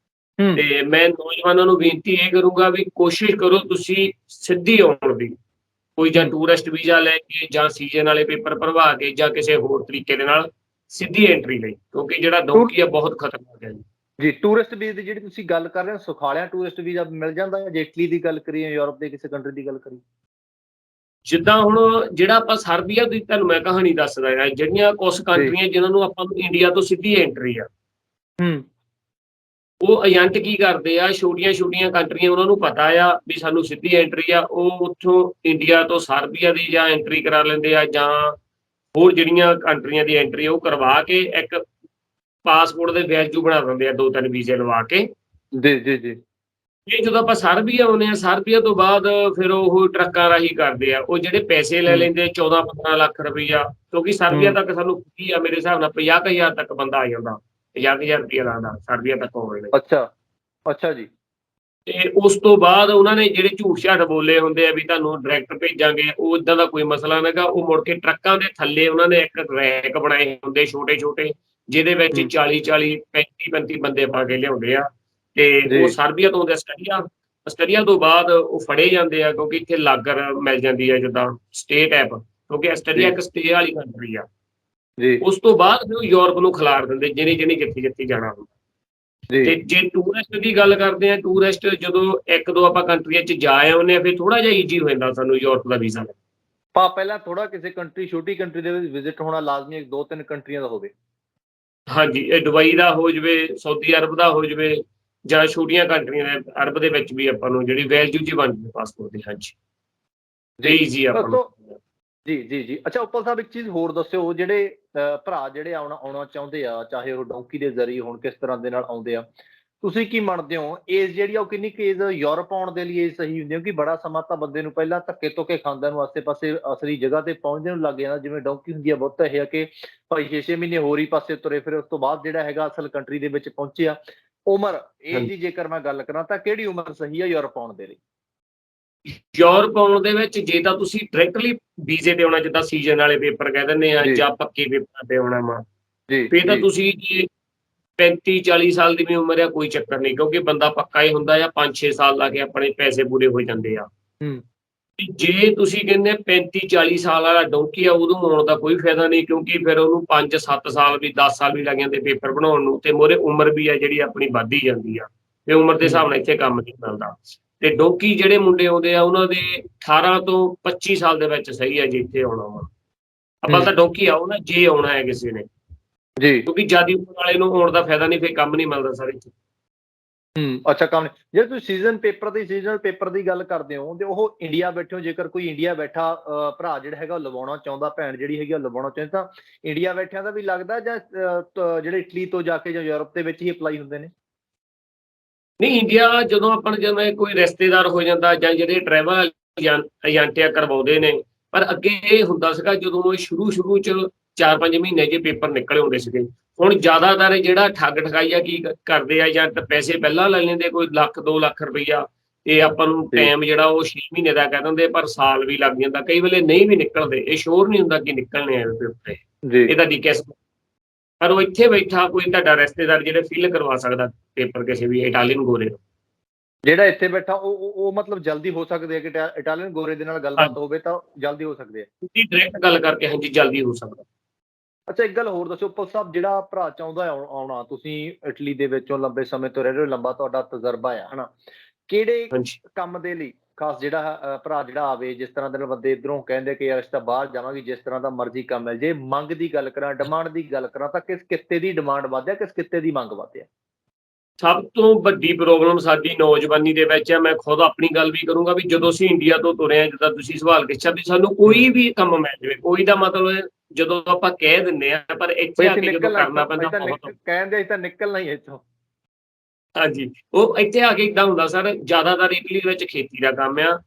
ਤੇ ਮੈਂ ਨੌਜਵਾਨਾਂ ਨੂੰ ਬੇਨਤੀ ਇਹ ਕਰੂੰਗਾ ਵੀ ਕੋਸ਼ਿਸ਼ ਕਰੋ ਤੁਸੀਂ ਸਿੱਧੀ ਆਉਣ ਦੀ, ਕੋਈ ਜਾਂ ਟੂਰਿਸਟ ਵੀਜ਼ਾ ਲੈ ਕੇ ਜਾਂ ਸੀਜ਼ਨ ਵਾਲੇ ਪੇਪਰ ਭਰਵਾ ਕੇ ਜਾਂ ਕਿਸੇ ਹੋਰ ਤਰੀਕੇ ਦੇ ਨਾਲ ਸਿੱਧੀ ਐਂਟਰੀ ਲਈ, ਕਿਉਂਕਿ ਜਿਹੜਾ ਡੌਂਕੀ ਆ ਬਹੁਤ ਖਤਰਨਾਕ ਹੈ ਜੀ। ਜੀ, ਟੂਰਿਸਟ ਵੀਜ਼ੇ ਦੀ ਜਿਹੜੀ ਤੁਸੀਂ ਗੱਲ ਕਰ ਰਹੇ ਹੋ, ਸੁਖਾਲਿਆ ਟੂਰਿਸਟ ਵੀਜ਼ਾ ਮਿਲ ਜਾਂਦਾ ਹੈ? ਜੇ ਇਟਲੀ ਦੀ ਗੱਲ ਕਰੀਏ, ਯੂਰਪ ਦੇ ਕਿਸੇ ਕੰਟਰੀ ਦੀ ਗੱਲ ਕਰੀਏ, ਜਿੱਦਾਂ ਹੁਣ ਜਿਹੜਾ ਆਪਾਂ ਸਰਬੀਆ ਦੀ ਤੁਹਾਨੂੰ ਮੈਂ ਕਹਾਣੀ ਦੱਸਦਾ ਆ, ਜਿਹੜੀਆਂ ਕੁਛ ਕੰਟਰੀਆਂ ਜਿਨ੍ਹਾਂ ਨੂੰ ਆਪਾਂ ਨੂੰ ਇੰਡੀਆ ਤੋਂ ਸਿੱਧੀ ਐਂਟਰੀ ਆ, ਉਹ ਏਜੰਟ ਕੀ ਕਰਦੇ ਆ, ਛੋਟੀਆਂ-ਛੋਟੀਆਂ ਕੰਟਰੀਆਂ ਉਹਨਾਂ ਨੂੰ ਪਤਾ ਆ ਵੀ ਸਾਨੂੰ ਸਿੱਧੀ ਐਂਟਰੀ ਆ, ਉਹ ਉੱਥੋਂ ਇੰਡੀਆ ਤੋਂ ਸਰਬੀਆ ਦੀ ਜਾਂ ਐਂਟਰੀ ਕਰਾ ਲੈਂਦੇ ਆ, ਜਾਂ ਹੋਰ ਜਿਹੜੀਆਂ ਕੰਟਰੀਆਂ ਦੀ ਐਂਟਰੀ ਉਹ ਕਰਵਾ ਕੇ ਇੱਕ ਪਾਸਪੋਰਟ ਦੇ ਵੈਲਿਊ ਬਣਾ ਦਿੰਦੇ ਆ, 2-3 ਵੀਜ਼ੇ ਲਵਾ ਕੇ। ਜੀ। ਇਹ ਜਦੋਂ ਆਪਾਂ ਸਰਬੀਆ ਆਉਂਦੇ ਆ, ਸਰਬੀਆ ਤੋਂ ਬਾਅਦ ਫਿਰ ਉਹ ਟਰੱਕਾਂ ਰਾਹੀਂ ਕਰਦੇ ਆ, ਉਹ ਜਿਹੜੇ ਪੈਸੇ ਲੈ ਲੈਂਦੇ 14-15 ਲੱਖ ਰੁਪਈਆ, ਕਿਉਂਕਿ ਸਰਬੀਆ ਤੱਕ ਸਾਨੂੰ ਕੀ ਆ, ਮੇਰੇ ਹਿਸਾਬ ਨਾਲ 50,000 ਤੱਕ ਬੰਦਾ ਆ ਜਾਂਦਾ, 50,000 ਰੁਪਈਆ ਲੱਗਦਾ ਸਰਬੀਆ ਤੱਕ ਹੋਣ ਵੇਲੇ। ਅੱਛਾ ਜੀ। ਤੇ ਉਸ ਤੋਂ ਬਾਅਦ ਉਹਨਾਂ ਨੇ ਜਿਹੜੇ ਝੂਠ-ਝਾਟ ਬੋਲੇ ਹੁੰਦੇ ਆ ਵੀ ਤੁਹਾਨੂੰ ਡਾਇਰੈਕਟ ਭੇਜਾਂਗੇ, ਉਹ ਏਦਾਂ ਦਾ ਕੋਈ ਮਸਲਾ ਨੀ ਗਾ। ਉਹ ਮੁੜ ਕੇ ਟਰੱਕਾਂ ਦੇ ਥੱਲੇ ਉਹਨਾਂ ਨੇ ਇੱਕ ਰੈਕ ਬਣਾਏ ਹੁੰਦੇ ਛੋਟੇ-ਛੋਟੇ, ਜਿਹਦੇ ਵਿੱਚ 40-40, 35-35 ਬੰਦੇ ਪਾ ਕੇ ਲਿਆਉਂਦੇ ਆ, ਤੇ ਉਹ ਸਰਬੀਆ ਤੋਂ ਆਉਂਦੇ ਅਸਟਰੀਆ ਤੋਂ ਬਾਅਦ ਉਹ ਫੜੇ ਜਾਂਦੇ ਆ, ਕਿਉਂਕਿ ਇੱਥੇ ਲਾਗਰ ਮਿਲ ਜਾਂਦੀ ਆ ਜਿੱਦਾਂ ਸਟੇ ਟਾਈਪ, ਕਿਉਂਕਿ ਅਸਟਰੀਆ ਇੱਕ ਸਟੇ ਵਾਲੀ ਕੰਟਰੀ ਆ। ਉਸ ਤੋਂ ਬਾਅਦ ਫਿਰ ਉਹ ਯੂਰਪ ਨੂੰ ਖਿਲਾਰ ਦਿੰਦੇ, ਜਿਹਨੇ ਜਿੱਥੇ ਜਾਣਾ ਹੁੰਦਾ। ਤੇ ਜੇ ਟੂਰਿਸਟ ਦੀ ਗੱਲ ਕਰਦੇ ਆ, ਟੂਰਿਸਟ ਜਦੋਂ 1-2 ਆਪਾਂ ਕੰਟਰੀਆਂ 'ਚ ਜਾ ਆਉਂਦੇ ਆ, ਫਿਰ ਥੋੜਾ ਜਿਹਾ ਈਜ਼ੀ ਹੋ ਜਾਂਦਾ ਸਾਨੂੰ ਯੂਰਪ ਦਾ ਵੀਜ਼ਾ। ਪਹਿਲਾਂ ਥੋੜਾ ਕਿਸੇ ਛੋਟੀ ਕੰਟਰੀ ਦੇ ਵਿੱਚ ਵਿਜ਼ਿਟ ਹੋਣਾ ਲਾਜ਼ਮੀ, 2-3 ਕੰਟਰੀਆਂ ਦਾ ਹੋਵੇ। ਹਾਂਜੀ, ਇਹ ਦੁਬਈ ਦਾ ਹੋ ਜਾਵੇ, ਸਾਊਦੀ ਅਰਬ ਦਾ ਹੋ ਜਾਵੇ, ਜਾਂ ਛੋਟੀਆਂ ਕੰਟਰੀਆਂ ਨੇ ਅਰਬ ਦੇ ਵਿੱਚ ਵੀ ਆਪਾਂ ਨੂੰ ਜਿਹੜੀ ਵੈਲਿਊ ਜੀ ਬਣ ਜਾਵੇ ਪਾਸਪੋਰਟ ਦੀ। ਹਾਂਜੀ ਈਜ਼ੀ ਆਪਾਂ ਨੂੰ। ਜੀ। ਅੱਛਾ ਉੱਪਲ ਸਾਹਿਬ, ਇੱਕ ਚੀਜ਼ ਹੋਰ ਦੱਸਿਓ, ਜਿਹੜੇ ਭਰਾ ਜਿਹੜੇ ਆਉਣਾ ਚਾਹੁੰਦੇ ਆ, ਚਾਹੇ ਉਹ ਡੋਂਕੀ ਦੇ ਜ਼ਰੀਏ ਹੋਣ, ਕਿਸ ਤਰ੍ਹਾਂ ਦੇ ਨਾਲ ਆਉਂਦੇ ਆ, ਤੁਸੀਂ ਕੀ ਮੰਨਦੇ ਹੋ ਏਜ ਜਿਹੜੀ ਆ ਉਹ ਕਿੰਨੀ ਕੁ ਏਜ ਯੂਰਪ ਆਉਣ ਦੇ ਲਈ ਏਜ ਸਹੀ ਹੁੰਦੀ ਹੈ? ਕਿਉਂਕਿ ਬੜਾ ਸਮਾਂ ਤਾਂ ਬੰਦੇ ਨੂੰ ਪਹਿਲਾਂ ਧੱਕੇ ਧੁੱਕੇ ਖਾਂਦਿਆਂ ਨੂੰ ਆਸੇ-ਪਾਸੇ ਅਸਲੀ ਜਗ੍ਹਾ ਤੇ ਪਹੁੰਚਦੇ ਨੂੰ ਲੱਗ ਜਾਂਦਾ। ਜਿਵੇਂ ਡੋਂਕੀ ਹੁੰਦੀ ਆ, ਬਹੁਤ ਇਹ ਆ ਕਿ ਭਾਈ 6-6 ਮਹੀਨੇ ਹੋਰ ਹੀ ਪਾਸੇ ਤੁਰੇ, ਫਿਰ ਉਸ ਤੋਂ ਬਾਅਦ ਜਿਹੜਾ ਹੈਗਾ ਅਸਲ ਕੰਟਰੀ ਦੇ ਵਿੱਚ ਪਹੁੰਚਿਆ। ਉਮਰ ਏਜ ਦੀ ਜੇਕਰ ਮੈਂ ਗੱਲ ਕਰਾਂ ਤਾਂ ਕਿਹੜੀ ਉਮਰ ਸਹੀ ਆ ਯੂਰਪ ਆਉਣ ਦੇ ਲਈ? ਯੂਰਪ ਆਉਣ ਦੇ ਵਿੱਚ ਜੇ ਤਾਂ ਤੁਸੀਂ ਡਾਇਰੈਕਟਲੀ ਵੀਜ਼ੇ ਤੇ ਆਉਣਾ, ਜਿੱਦਾਂ ਸੀਜ਼ਨ ਵਾਲੇ ਪੇਪਰ ਕਹਿ ਦਿੰਦੇ ਆ, ਜਾਂ ਪੱਕੇ ਪੇਪਰਾਂ ਤੇ ਆਉਣਾ ਵਾ, ਫਿਰ ਤਾਂ ਤੁਸੀਂ ਜੇ 35-40 ਸਾਲ ਦੀ ਵੀ ਉਮਰ ਆ, ਕੋਈ ਚੱਕਰ ਨਹੀਂ, ਕਿਉਂਕਿ ਬੰਦਾ ਪੱਕਾ ਹੀ ਹੁੰਦਾ ਆ, 5-6 ਸਾਲ ਲਾ ਕੇ ਆਪਣੇ ਪੈਸੇ ਪੂਰੇ ਹੋ ਜਾਂਦੇ ਆ। ਜੇ ਤੁਸੀਂ ਕਹਿੰਦੇ 35-40 ਸਾਲ ਵਾਲਾ ਡੋਂਕੀ ਆ, ਉਦੋਂ ਆਉਣ ਦਾ ਕੋਈ ਫਾਇਦਾ ਨਹੀਂ, ਕਿਉਂਕਿ ਫਿਰ ਉਹਨੂੰ 5-7 ਸਾਲ ਵੀ 10 ਸਾਲ ਵੀ ਲੱਗ ਜਾਂਦੇ ਪੇਪਰ ਬਣਾਉਣ ਨੂੰ, ਤੇ ਮੋਰੇ ਉਮਰ ਵੀ ਆ ਜਿਹੜੀ ਆਪਣੀ ਵੱਧ ਹੀ ਜਾਂਦੀ ਆ, ਤੇ ਉਮਰ ਦੇ ਹਿਸਾਬ ਨਾਲ ਇੱਥੇ ਕੰਮ ਨਹੀਂ ਮਿਲਦਾ। ਤੇ ਡੋਂਕੀ ਜਿਹੜੇ ਮੁੰਡੇ ਆਉਂਦੇ ਆ, ਉਹਨਾਂ ਦੇ 18 ਤੋਂ 25 ਸਾਲ ਦੇ ਵਿੱਚ ਸਹੀ ਆ ਜੀ ਇੱਥੇ ਆਉਣਾ ਵਾ। ਆਪਾਂ ਤਾਂ ਡੋਂਕੀ ਆਓ ਨਾ, ਜੇ ਆਉਣਾ ਹੈ ਕਿਸੇ ਨੇ, ਕਿਉਂਕਿ ਜ਼ਿਆਦੀ ਉਮਰ ਵਾਲੇ ਨੂੰ ਆਉਣ ਦਾ ਫਾਇਦਾ ਨਹੀਂ, ਫਿਰ ਕੰਮ ਨਹੀਂ ਮਿਲਦਾ ਸਾਰੇ ਇੱਥੇ। ਅੱਛਾ, ਕੰਮ ਨਹੀਂ। ਜੇ ਤੁਸੀਂ ਸੀਜ਼ਨਲ ਪੇਪਰ ਦੀ ਗੱਲ ਕਰਦੇ ਹੋ, ਤੇ ਉਹ ਇੰਡੀਆ ਬੈਠੇ ਹੋ, ਜੇਕਰ ਕੋਈ ਇੰਡੀਆ ਬੈਠਾ ਭਰਾ ਜਿਹੜਾ ਹੈਗਾ ਉਹ ਲਵਾਉਣਾ ਚਾਹੁੰਦਾ, ਭੈਣ ਜਿਹੜੀ ਹੈਗੀ ਉਹ ਲਵਾਉਣਾ ਚਾਹੁੰਦੀ, ਤਾਂ ਇੰਡੀਆ ਬੈਠਿਆਂ ਦਾ ਵੀ ਲੱਗਦਾ, ਜਾਂ ਜਿਹੜੇ ਇਟਲੀ ਤੋਂ ਜਾ ਕੇ ਜਾਂ ਯੂਰਪ ਦੇ ਵਿੱਚ ਹੀ ਅਪਲਾਈ ਹੁੰਦੇ ਨੇ? ਨਹੀਂ, ਇੰਡੀਆ ਜਦੋਂ ਆਪਾਂ ਜਿਵੇਂ ਕੋਈ ਰਿਸ਼ਤੇਦਾਰ ਹੋ ਜਾਂਦਾ, ਜਾਂ ਜਿਹੜੇ ਟਰੈਵਲ ਏਜੰਟ ਕਰਵਾਉਂਦੇ ਨੇ, ਪਰ ਅੱਗੇ ਇਹ ਹੁੰਦਾ ਸੀਗਾ ਜਦੋਂ ਸ਼ੁਰੂ 'ਚ 4-5 ਮਹੀਨੇ 'ਚ ਪੇਪਰ ਨਿਕਲੇ ਹੁੰਦੇ ਸੀਗੇ। ਹੁਣ ਜ਼ਿਆਦਾਤਰ ਜਿਹੜਾ ਠੱਗ ਠਗਾਈ ਆ ਕੀ ਕਰਦੇ ਆ, ਜਾਂ ਪੈਸੇ ਪਹਿਲਾਂ ਲੈ ਲੈਂਦੇ, ਕੋਈ 1-2 ਲੱਖ ਰੁਪਈਆ, ਤੇ ਆਪਾਂ ਨੂੰ ਟਾਈਮ ਜਿਹੜਾ ਉਹ 6 ਮਹੀਨੇ ਦਾ ਕਹਿ ਦਿੰਦੇ, ਪਰ ਸਾਲ ਵੀ ਲੱਗ ਜਾਂਦਾ, ਕਈ ਵੇਲੇ ਨਹੀਂ ਵੀ ਨਿਕਲਦੇ, ਇਹ ਸ਼ੋਰ ਨਹੀਂ ਹੁੰਦਾ ਕਿ ਨਿਕਲਣੇ ਆ ਪੇਪਰ, ਇਹ ਤੁਹਾਡੀ ਕਿਸਮਤ। ਪਰ ਉਹ ਇੱਥੇ ਬੈਠਾ ਕੋਈ ਤੁਹਾਡਾ ਰਿਸ਼ਤੇਦਾਰ ਜਿਹੜੇ ਫਿਲ ਕਰਵਾ ਸਕਦਾ ਪੇਪਰ, ਕਿਸੇ ਵੀ ਇਟਾਲੀਅਨ ਗੋਰੇ ਨੂੰ। ਜਿਹੜਾ ਇੱਥੇ ਬੈਠਾ ਉਹ ਮਤਲਬ ਜਲਦੀ ਹੋ ਸਕਦੇ ਆ ਕਿ ਇਟਾਲੀਅਨ ਗੋਰੇ ਦੇ ਨਾਲ ਗੱਲਬਾਤ ਹੋਵੇ ਤਾਂ ਜਲਦੀ ਹੋ ਸਕਦੇ ਆ? ਤੁਸੀਂ ਡਾਇਰੈਕਟ ਗੱਲ ਕਰਕੇ, ਹਾਂਜੀ, ਜਲਦੀ ਹੋ ਸਕਦਾ। ਅੱਛਾ, ਇੱਕ ਗੱਲ ਹੋਰ ਦੱਸੋ ਉੱਪਲ ਸਾਹਿਬ, ਜਿਹੜਾ ਭਰਾ ਚਾਹੁੰਦਾ ਆਉਣਾ, ਤੁਸੀਂ ਇਟਲੀ ਦੇ ਵਿੱਚੋਂ ਲੰਬੇ ਸਮੇਂ ਤੋਂ ਰਹਿ ਰਹੇ ਹੋ, ਲੰਬਾ ਤੁਹਾਡਾ ਤਜਰਬਾ ਆ, ਹਨਾ, ਕਿਹੜੇ ਕੰਮ ਦੇ ਲਈ ਖਾਸ ਜਿਹੜਾ ਭਰਾ ਜਿਹੜਾ ਆਵੇ, ਜਿਸ ਤਰ੍ਹਾਂ ਦੇ ਬੰਦੇ ਇੱਧਰੋਂ ਕਹਿੰਦੇ ਕਿ ਯਾਰ ਅਸੀਂ ਤਾਂ ਬਾਹਰ ਜਾਵਾਂਗੇ, ਜਿਸ ਤਰ੍ਹਾਂ ਦਾ ਮਰਜ਼ੀ ਕੰਮ ਮਿਲ ਜੇ, ਮੰਗ ਦੀ ਗੱਲ ਕਰਾਂ, ਡਿਮਾਂਡ ਦੀ ਗੱਲ ਕਰਾਂ, ਤਾਂ ਕਿਸ ਕਿੱਤੇ ਦੀ ਡਿਮਾਂਡ ਵਧਿਆ, ਕਿਸ ਕਿੱਤੇ ਦੀ ਮੰਗ ਵਧਿਆ? ਸਭ ਤੋਂ ਵੱਡੀ ਪ੍ਰੋਬਲਮ ਸਾਡੀ ਨੌਜਵਾਨੀ ਦੇ ਵਿੱਚ ਹੈ। ਮੈਂ ਖੁਦ ਆਪਣੀ ਗੱਲ ਵੀ ਕਰੂੰਗਾ ਵੀ ਜਦੋਂ ਅਸੀਂ ਇੰਡੀਆ ਤੋਂ ਤੁਰੇ ਹਾਂ, ਜਿੱਦਾਂ ਤੁਸੀਂ ਸਵਾਲ ਕੀਤਾ ਵੀ ਸਾਨੂੰ ਕੋਈ ਵੀ ਕੰਮ ਮਿਲ ਜਾਵੇ, ਕੋਈ ਦਾ ਮਤਲਬ ਜਦੋਂ ਆਪਾਂ ਕਹਿ ਦਿੰਦੇ ਆ, ਪਰ ਇੱਥੇ ਆ ਕੇ ਜਦੋਂ ਕਰਨਾ ਪੈਂਦਾ, ਕਹਿੰਦੇ ਅਸੀਂ ਤਾਂ ਨਿਕਲਣਾ ਹੀ ਇੱਥੋਂ। ਹਾਂਜੀ, ਉਹ ਇੱਥੇ ਆ ਕੇ ਏਦਾਂ ਹੁੰਦਾ ਸਰ, ਜ਼ਿਆਦਾਤਰ ਇਟਲੀ ਵਿੱਚ ਖੇਤੀ ਦਾ ਕੰਮ ਆ,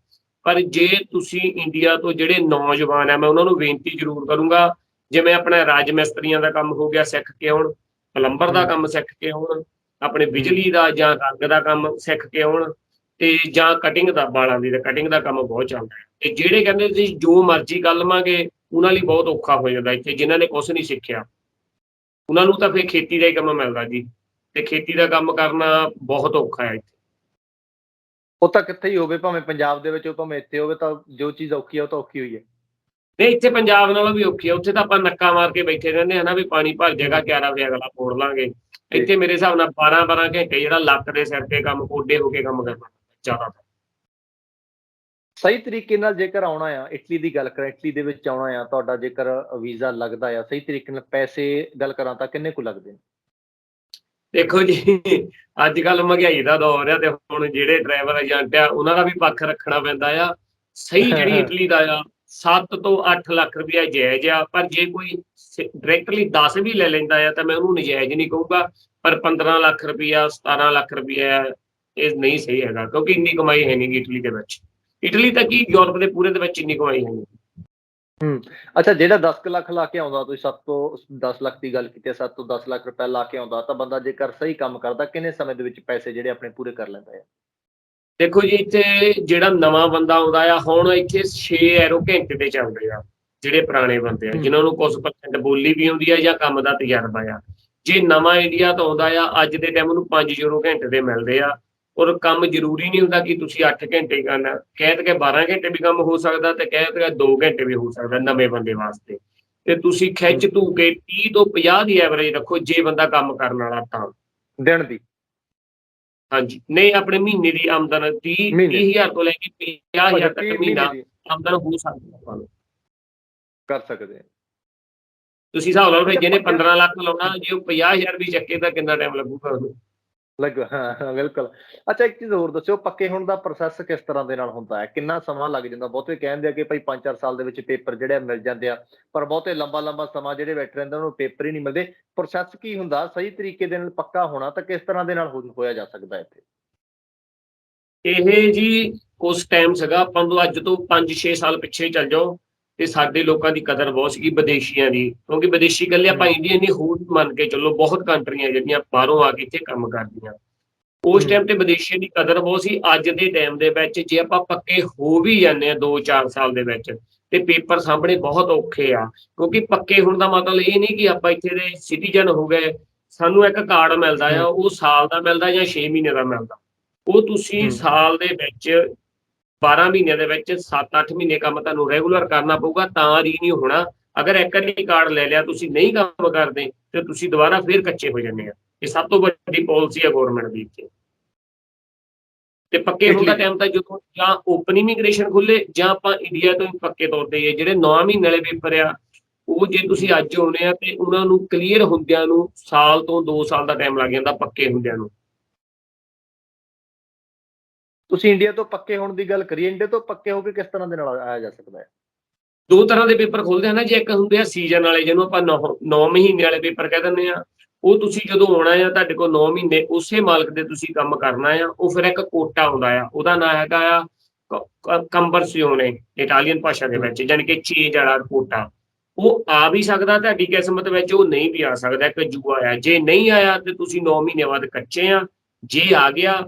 ਪਰ ਜੇ ਤੁਸੀਂ ਇੰਡੀਆ ਤੋਂ ਜਿਹੜੇ ਨੌਜਵਾਨ ਆ, ਮੈਂ ਉਹਨਾਂ ਨੂੰ ਬੇਨਤੀ ਜ਼ਰੂਰ ਕਰੂੰਗਾ, ਜਿਵੇਂ ਆਪਣਾ ਰਾਜ ਮਿਸਤਰੀਆਂ ਦਾ ਕੰਮ ਹੋ ਗਿਆ, ਸਿੱਖ ਕੇ ਆਉਣ, ਪਲੰਬਰ ਦਾ ਕੰਮ ਸਿੱਖ ਕੇ ਆਉਣ, ਆਪਣੇ ਬਿਜਲੀ ਦਾ ਜਾਂ ਰੰਗ ਦਾ ਕੰਮ ਸਿੱਖ ਕੇ ਆਉਣ, ਤੇ ਜਾਂ ਕਟਿੰਗ ਦਾ, ਬਾਲਾਂ ਦੀ ਕਟਿੰਗ ਦਾ ਕੰਮ ਬਹੁਤ ਚੱਲਦਾ ਹੈ। ਤੇ ਜਿਹੜੇ ਕਹਿੰਦੇ ਤੁਸੀਂ ਜੋ ਮਰਜ਼ੀ ਕਰ ਲਵਾਂਗੇ, ਉਹਨਾਂ ਲਈ ਬਹੁਤ ਔਖਾ ਹੋ ਜਾਂਦਾ ਇੱਥੇ, ਜਿਨ੍ਹਾਂ ਨੇ ਕੁਛ ਨਹੀਂ ਸਿੱਖਿਆ, ਉਹਨਾਂ ਨੂੰ ਤਾਂ ਫਿਰ ਖੇਤੀ ਦਾ ਹੀ ਕੰਮ ਮਿਲਦਾ ਜੀ, ਤੇ ਖੇਤੀ ਦਾ ਕੰਮ ਕਰਨਾ ਬਹੁਤ ਔਖਾ ਹੈ ਇੱਥੇ। ਉਹ ਤਾਂ ਕਿੱਥੇ ਹੀ ਹੋਵੇ, ਭਾਵੇਂ ਪੰਜਾਬ ਦੇ ਵਿੱਚ, ਭਾਵੇਂ ਇੱਥੇ ਹੋਵੇ, ਤਾਂ ਜੋ ਚੀਜ਼ ਔਖੀ ਆ ਉਹ ਤਾਂ ਔਖੀ ਹੋਈ ਹੈ। ਨਹੀਂ, ਇੱਥੇ ਪੰਜਾਬ ਨਾਲੋਂ ਵੀ ਔਖੀ ਆ, ਉੱਥੇ ਤਾਂ ਆਪਾਂ ਨੱਕਾ ਮਾਰ ਕੇ ਬੈਠੇ ਰਹਿੰਦੇ ਹਾਂ ਨਾ, ਵੀ ਪਾਣੀ ਭਰ ਜਾਏਗਾ, 11 ਵਜੇ ਅਗਲਾ ਮੋੜ ਲਾਂਗੇ। ਇੱਥੇ ਮੇਰੇ ਹਿਸਾਬ ਨਾਲ 12-12 ਘੰਟੇ ਜਿਹੜਾ ਲੱਕ ਦੇ ਸਿਰ ਤੇ ਕੰਮ, ਕੋਡੇ ਹੋ ਕੇ ਕੰਮ ਕਰਨਾ ਜ਼ਿਆਦਾ। ਸਹੀ ਤਰੀਕੇ ਨਾਲ ਜੇਕਰ ਆਉਣਾ ਆ, ਇਟਲੀ ਦੀ ਗੱਲ ਕਰਾਂ, ਇਟਲੀ ਦੇ ਵਿੱਚ ਆਉਣਾ ਆ, ਤੁਹਾਡਾ ਜੇਕਰ ਵੀਜ਼ਾ ਲੱਗਦਾ ਆ, ਸਹੀ ਤਰੀਕੇ ਨਾਲ ਪੈਸੇ ਗੱਲ ਕਰਾਂ ਤਾਂ ਕਿੰਨੇ ਕੁ ਲੱਗਦੇ ਨੇ? ਦੇਖੋ ਜੀ, ਅੱਜ ਕੱਲ ਮਹਿੰਗਾਈ ਦਾ ਦੌਰ ਆ ਤੇ ਹੁਣ ਜਿਹੜੇ ਟਰੈਵਲ ਏਜੰਟ ਆ ਉਹਨਾਂ ਦਾ ਵੀ ਪੱਖ ਰੱਖਣਾ ਪੈਂਦਾ ਆ। ਸਹੀ ਜਿਹੜੀ ਇਟਲੀ ਦਾ ਆ 7 ਤੋਂ 8 ਲੱਖ ਰੁਪਇਆ ਜਾਇਜ਼ ਆ, ਪਰ ਜੇ ਕੋਈ ਡਾਇਰੈਕਟਲੀ 10 ਵੀ ਲੈ ਲੈਂਦਾ ਆ ਤਾਂ ਮੈਂ ਉਹਨੂੰ ਨਜਾਇਜ਼ ਨਹੀਂ ਕਹੂੰਗਾ। ਪਰ 15 ਲੱਖ ਰੁਪਇਆ 17 ਲੱਖ ਰੁਪਇਆ ਇਹ ਨਹੀਂ ਸਹੀ ਹੈਗਾ, ਕਿਉਂਕਿ ਇੰਨੀ ਕਮਾਈ ਹੈ ਨਹੀਂ ਇਟਲੀ ਦੇ ਵਿੱਚ। ਇਟਲੀ ਤਾਂ ਕੀ ਯੂਰਪ ਦੇ ਪੂਰੇ ਦੇ ਵਿੱਚ ਇੰਨੀ ਕਮਾਈ ਹੈ ਨਹੀਂ। ਅੱਛਾ, ਜਿਹੜਾ 10 ਲੱਖ ਲਾ ਕੇ ਆਉਂਦਾ, ਤੁਸੀਂ 7 ਤੋਂ 10 ਲੱਖ ਦੀ ਗੱਲ ਕੀਤੀ ਹੈ, 7 ਤੋਂ 10 ਲੱਖ ਰੁਪਏ ਲਾ ਕੇ ਆਉਂਦਾ ਤਾਂ ਬੰਦਾ ਜੇਕਰ ਸਹੀ ਕੰਮ ਕਰਦਾ ਕਿੰਨੇ ਸਮੇਂ ਦੇ ਵਿੱਚ ਪੈਸੇ ਜਿਹੜੇ ਆਪਣੇ ਪੂਰੇ ਕਰ ਲੈਂਦਾ ਹੈ? ਦੇਖੋ ਜੀ, ਇੱਥੇ ਜਿਹੜਾ ਨਵਾਂ ਬੰਦਾ ਆਉਂਦਾ ਆ, ਹੁਣ ਇੱਥੇ 6 ਐਰੋ ਘੰਟੇ ਤੇ ਚੱਲਦੇ ਆ ਜਿਹੜੇ ਪੁਰਾਣੇ ਬੰਦੇ ਆ, ਜਿਨ੍ਹਾਂ ਨੂੰ ਕੁਝ % ਬੋਲੀ ਵੀ ਆਉਂਦੀ ਆ ਜਾਂ ਕੰਮ ਦਾ ਤਜਰਬਾ ਆ। ਜੇ ਨਵਾਂ ਇੰਡੀਆ ਤੋਂ ਆਉਂਦਾ ਆ, ਅੱਜ ਦੇ ਟਾਈਮ ਉਹਨੂੰ 5 ਯੂਰੋ ਘੰਟੇ ਦੇ ਮਿਲਦੇ ਆ। ਔਰ ਕੰਮ ਜ਼ਰੂਰੀ ਨਹੀਂ ਹੁੰਦਾ ਕਿ ਤੁਸੀਂ 8 ਘੰਟੇ ਕਰਨਾ, ਕਹਿ ਕੇ 12 ਘੰਟੇ ਵੀ ਕੰਮ ਹੋ ਸਕਦਾ ਤੇ ਕਹਿ ਕੇ 2 ਘੰਟੇ ਵੀ ਹੋ ਸਕਦਾ ਨਵੇਂ ਬੰਦੇ ਵਾਸਤੇ। ਤੇ ਤੁਸੀਂ ਖਿੱਚ ਧੂ ਕੇ 30 ਤੋਂ 50 ਦੀ ਐਵਰੇਜ ਰੱਖੋ ਜੇ ਬੰਦਾ ਕੰਮ ਕਰਨ ਵਾਲਾ ਤਾਂ। ਦਿਨ ਦੀ? ਹਾਂਜੀ, ਨਹੀਂ, ਆਪਣੇ ਮਹੀਨੇ ਦੀ ਆਮਦਨ 30,000 ਤੋਂ ਲੈ ਕੇ 50,000 ਤੱਕ ਮਹੀਨਾ ਆਮਦਨ ਹੋ ਸਕਦੀ ਹੈ ਆਪਾਂ ਨੂੰ। ਕਰ ਸਕਦੇ। ਤੁਸੀਂ ਹਿਸਾਬ ਲਾ ਲਓ ਵੀ ਜਿਹਨੇ 15 ਲੱਖ ਲਾਉਣਾ, ਜੇ ਉਹ 50,000 ਵੀ ਚੱਕੇ ਤਾਂ ਕਿੰਨਾ ਟਾਈਮ ਲੱਗੂਗਾ ਉਹਨੂੰ? ਹਾਂ, ਬਿਲਕੁਲ। ਅੱਛਾ, ਇੱਕ ਚੀਜ਼ ਹੋਰ ਦੱਸਿਓ, ਪੱਕੇ ਹੋਣ ਦਾ ਪ੍ਰੋਸੈਸ ਕਿਸ ਤਰ੍ਹਾਂ ਦੇ ਨਾਲ ਹੁੰਦਾ ਹੈ? ਕਿੰਨਾ ਸਮਾਂ ਲੱਗ ਜਾਂਦਾ? ਬਹੁਤੇ ਕਹਿੰਦੇ ਆ ਕਿ ਭਾਈ 5-4 ਸਾਲ ਦੇ ਵਿੱਚ ਪੇਪਰ ਜਿਹੜੇ ਮਿਲ ਜਾਂਦੇ ਆ, ਪਰ ਬਹੁਤੇ ਲੰਬਾ ਸਮਾਂ ਜਿਹੜੇ ਬੈਠੇ ਰਹਿੰਦੇ ਉਹਨੂੰ ਪੇਪਰ ਹੀ ਨਹੀਂ ਮਿਲਦੇ। ਪ੍ਰੋਸੈਸ ਕੀ ਹੁੰਦਾ? ਸਹੀ ਤਰੀਕੇ ਦੇ ਨਾਲ ਪੱਕਾ ਹੋਣਾ ਤਾਂ ਕਿਸ ਤਰ੍ਹਾਂ ਦੇ ਨਾਲ ਹੋਇਆ ਜਾ ਸਕਦਾ ਇੱਥੇ? ਇਹ ਜੀ ਉਸ ਟਾਈਮ ਸੀਗਾ, ਆਪਾਂ ਨੂੰ ਅੱਜ ਤੋਂ 5-6 ਸਾਲ ਪਿੱਛੇ ਚੱਲ ਜਾਓ ਤੇ ਸਾਡੇ ਲੋਕਾਂ ਦੀ ਕਦਰ ਬਹੁਤ ਸੀਗੀ ਵਿਦੇਸ਼ੀਆਂ ਦੀ, ਕਿਉਂਕਿ ਵਿਦੇਸ਼ੀ ਇਕੱਲੇ ਆਪਾਂ ਇੰਡੀਅਨ ਨਹੀਂ, ਹੋਰ ਮੰਨ ਕੇ ਚੱਲੋ ਬਹੁਤ ਕੰਟਰੀਆਂ ਜਿਹੜੀਆਂ ਬਾਹਰੋਂ ਆ ਕੇ ਇੱਥੇ ਕੰਮ ਕਰਦੀਆਂ। ਉਸ ਟਾਈਮ ਤੇ ਵਿਦੇਸ਼ੀਆਂ ਦੀ ਕਦਰ ਬਹੁਤ ਸੀ। ਅੱਜ ਦੇ ਟਾਈਮ ਦੇ ਵਿੱਚ ਜੇ ਆਪਾਂ ਪੱਕੇ ਹੋ ਵੀ ਜਾਂਦੇ ਆ 2-4 ਸਾਲ ਦੇ ਵਿੱਚ, ਤੇ ਪੇਪਰ ਸਾਹਮਣੇ ਬਹੁਤ ਔਖੇ ਆ, ਕਿਉਂਕਿ ਪੱਕੇ ਹੋਣ ਦਾ ਮਤਲਬ ਇਹ ਨਹੀਂ ਕਿ ਆਪਾਂ ਇੱਥੇ ਦੇ ਸਿਟੀਜ਼ਨ ਹੋ ਗਏ। ਸਾਨੂੰ ਇੱਕ ਕਾਰਡ ਮਿਲਦਾ ਆ, ਉਹ ਸਾਲ ਦਾ ਮਿਲਦਾ ਜਾਂ 6 ਮਹੀਨੇ ਦਾ ਮਿਲਦਾ। ਉਹ ਤੁਸੀਂ ਸਾਲ ਦੇ ਵਿੱਚ 12 ਮਹੀਨਿਆਂ ਦੇ ਵਿੱਚ 7-8 ਮਹੀਨੇ ਕੰਮ ਤੁਹਾਨੂੰ ਰੈਗੂਲਰ ਕਰਨਾ ਪਊਗਾ, ਤਾਂ ਰੀਨਿਊ ਹੋਣਾ। ਅਗਰ ਇੱਕ ਵਾਰੀ ਕਾਰਡ ਲੈ ਲਿਆ, ਤੁਸੀਂ ਨਹੀਂ ਕੰਮ ਕਰਦੇ ਤੇ ਤੁਸੀਂ ਦੁਬਾਰਾ ਫੇਰ ਕੱਚੇ ਹੋ ਜਾਂਦੇ ਆ। ਇਹ ਸਭ ਤੋਂ ਵੱਡੀ ਪਾਲਿਸੀ ਹੈ ਗਵਰਨਮੈਂਟ ਦੀ ਇੱਥੇ। ਤੇ ਪੱਕੇ ਹੋਣ ਦਾ ਟਾਈਮ ਤਾਂ ਜਦੋਂ ਜਾਂ ਓਪਨ ਇਮੀਗ੍ਰੇਸ਼ਨ ਖੁੱਲੇ ਜਾਂ ਆਪਾਂ ਇੰਡੀਆ ਤੋਂ ਹੀ ਪੱਕੇ ਤੌਰ ਤੇ ਜਿਹੜੇ 9 ਮਹੀਨੇ ਵਾਲੇ ਪੇਪਰ ਆ, ਉਹ ਜੇ ਤੁਸੀਂ ਅੱਜ ਆਉਣੇ ਆ ਤੇ ਉਹਨਾਂ ਨੂੰ ਕਲੀਅਰ ਹੁੰਦਿਆਂ ਨੂੰ ਸਾਲ ਤੋਂ 2 ਸਾਲ ਦਾ ਟਾਈਮ ਲੱਗ ਜਾਂਦਾ ਪੱਕੇ ਹੁੰਦਿਆਂ ਨੂੰ। ਤੁਸੀਂ ਇੰਡੀਆ ਤੋਂ ਪੱਕੇ ਹੋਣ ਦੀ ਗੱਲ ਕਰੀਏ, ਇੰਡੀਆ ਤੋਂ ਪੱਕੇ ਹੋ ਕੇ ਕਿਸ ਤਰ੍ਹਾਂ ਦੇ ਨਾਲ ਆਇਆ ਜਾ ਸਕਦਾ ਹੈ? 2 ਤਰ੍ਹਾਂ ਦੇ ਪੇਪਰ ਖੁੱਲਦੇ ਆ ਨਾ ਜੀ। ਇੱਕ ਹੁੰਦੇ ਆ ਸੀਜ਼ਨ ਵਾਲੇ, ਜਿਹਨੂੰ ਆਪਾਂ 9 ਮਹੀਨੇ ਵਾਲੇ ਪੇਪਰ ਕਹਿ ਦਿੰਦੇ ਆ। ਉਹ ਤੁਸੀਂ ਜਦੋਂ ਆਉਣਾ ਆ, ਤੁਹਾਡੇ ਕੋਲ 9 ਮਹੀਨੇ ਉਸੇ ਮਾਲਕ ਦੇ ਤੁਸੀਂ ਕੰਮ ਕਰਨਾ ਆ। ਉਹ ਫਿਰ ਇੱਕ ਕੋਟਾ ਆਉਂਦਾ ਆ, ਉਹਦਾ ਨਾਂ ਹੈਗਾ ਆ ਕੰਬਰਸਿਓਨੇ ਇਟਾਲੀਅਨ ਭਾਸ਼ਾ ਦੇ ਵਿੱਚ, ਯਾਨੀ ਕਿ ਚੇਂਜ ਵਾਲਾ ਕੋਟਾ। ਉਹ ਆ ਵੀ ਸਕਦਾ ਤੁਹਾਡੀ ਕਿਸਮਤ ਵਿੱਚ, ਉਹ ਨਹੀਂ ਵੀ ਆ ਸਕਦਾ। ਇੱਕ ਜੂਆ ਆ, ਜੇ ਨਹੀਂ ਆਇਆ ਤੇ ਤੁਸੀਂ 9 ਮਹੀਨੇ ਬਾਅਦ ਕੱਚੇ ਆ। ਜੇ ਆ ਗਿਆ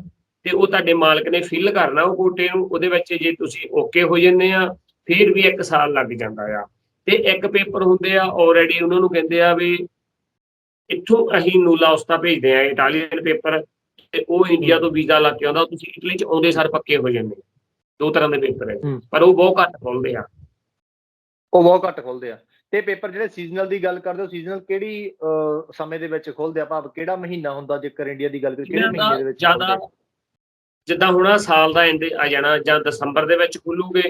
ਤੇ ਉਹ ਤੁਹਾਡੇ ਮਾਲਕ ਨੇ ਫਿਲ ਕਰਨਾ ਉਹ ਕੋਟੇ ਨੂੰ, ਉਹਦੇ ਵਿੱਚ ਜੇ ਤੁਸੀਂ ਓਕੇ ਹੋ ਜਾਂਦੇ ਆ ਫਿਰ ਵੀ 1 ਸਾਲ ਲੱਗ ਜਾਂਦਾ ਆ। ਤੇ ਇੱਕ ਪੇਪਰ ਹੁੰਦੇ ਆ ਆਲਰੇਡੀ, ਉਹਨਾਂ ਨੂੰ ਕਹਿੰਦੇ ਆ ਵੀ ਇੱਥੋਂ ਅਸੀਂ ਨੂਲਾ ਉਸਤਾ ਭੇਜਦੇ ਆ ਇਟਾਲੀਅਨ ਪੇਪਰ, ਤੇ ਉਹ ਇੰਡੀਆ ਤੋਂ ਵੀਜ਼ਾ ਲੱਗ ਕੇ ਆਉਂਦਾ, ਤੁਸੀਂ ਇਟਲੀ ਚ ਆਉਂਦੇ ਸਾਰ ਪੱਕੇ ਹੋ ਜਾਂਦੇ ਆ। 2 ਤਰ੍ਹਾਂ ਦੇ ਪੇਪਰ ਹੈ, ਪਰ ਉਹ ਬਹੁਤ ਘੱਟ ਖੁੱਲਦੇ ਆ। ਤੇ ਪੇਪਰ ਜਿਹੜੇ ਸੀਜ਼ਨਲ ਦੀ ਗੱਲ ਕਰਦੇ ਹੋ, ਸੀਜ਼ਨਲ ਕਿਹੜੀ ਸਮੇਂ ਦੇ ਵਿੱਚ ਖੁੱਲਦੇ ਆ? ਭਾਵ ਕਿਹੜਾ ਮਹੀਨਾ ਹੁੰਦਾ ਜੇਕਰ ਇੰਡੀਆ ਦੀ ਗੱਲ ਕਰੀਏ, ਕਿਹੜੇ ਮਹੀਨੇ ਦੇ ਵਿੱਚ? ਜ਼ਿਆਦਾ ਜਿੱਦਾਂ ਹੁਣ ਸਾਲ ਦਾ ਐਂਡ ਆ ਜਾਣਾ, ਜਾਂ ਦਸੰਬਰ ਦੇ ਵਿੱਚ ਖੁੱਲੂਗੇ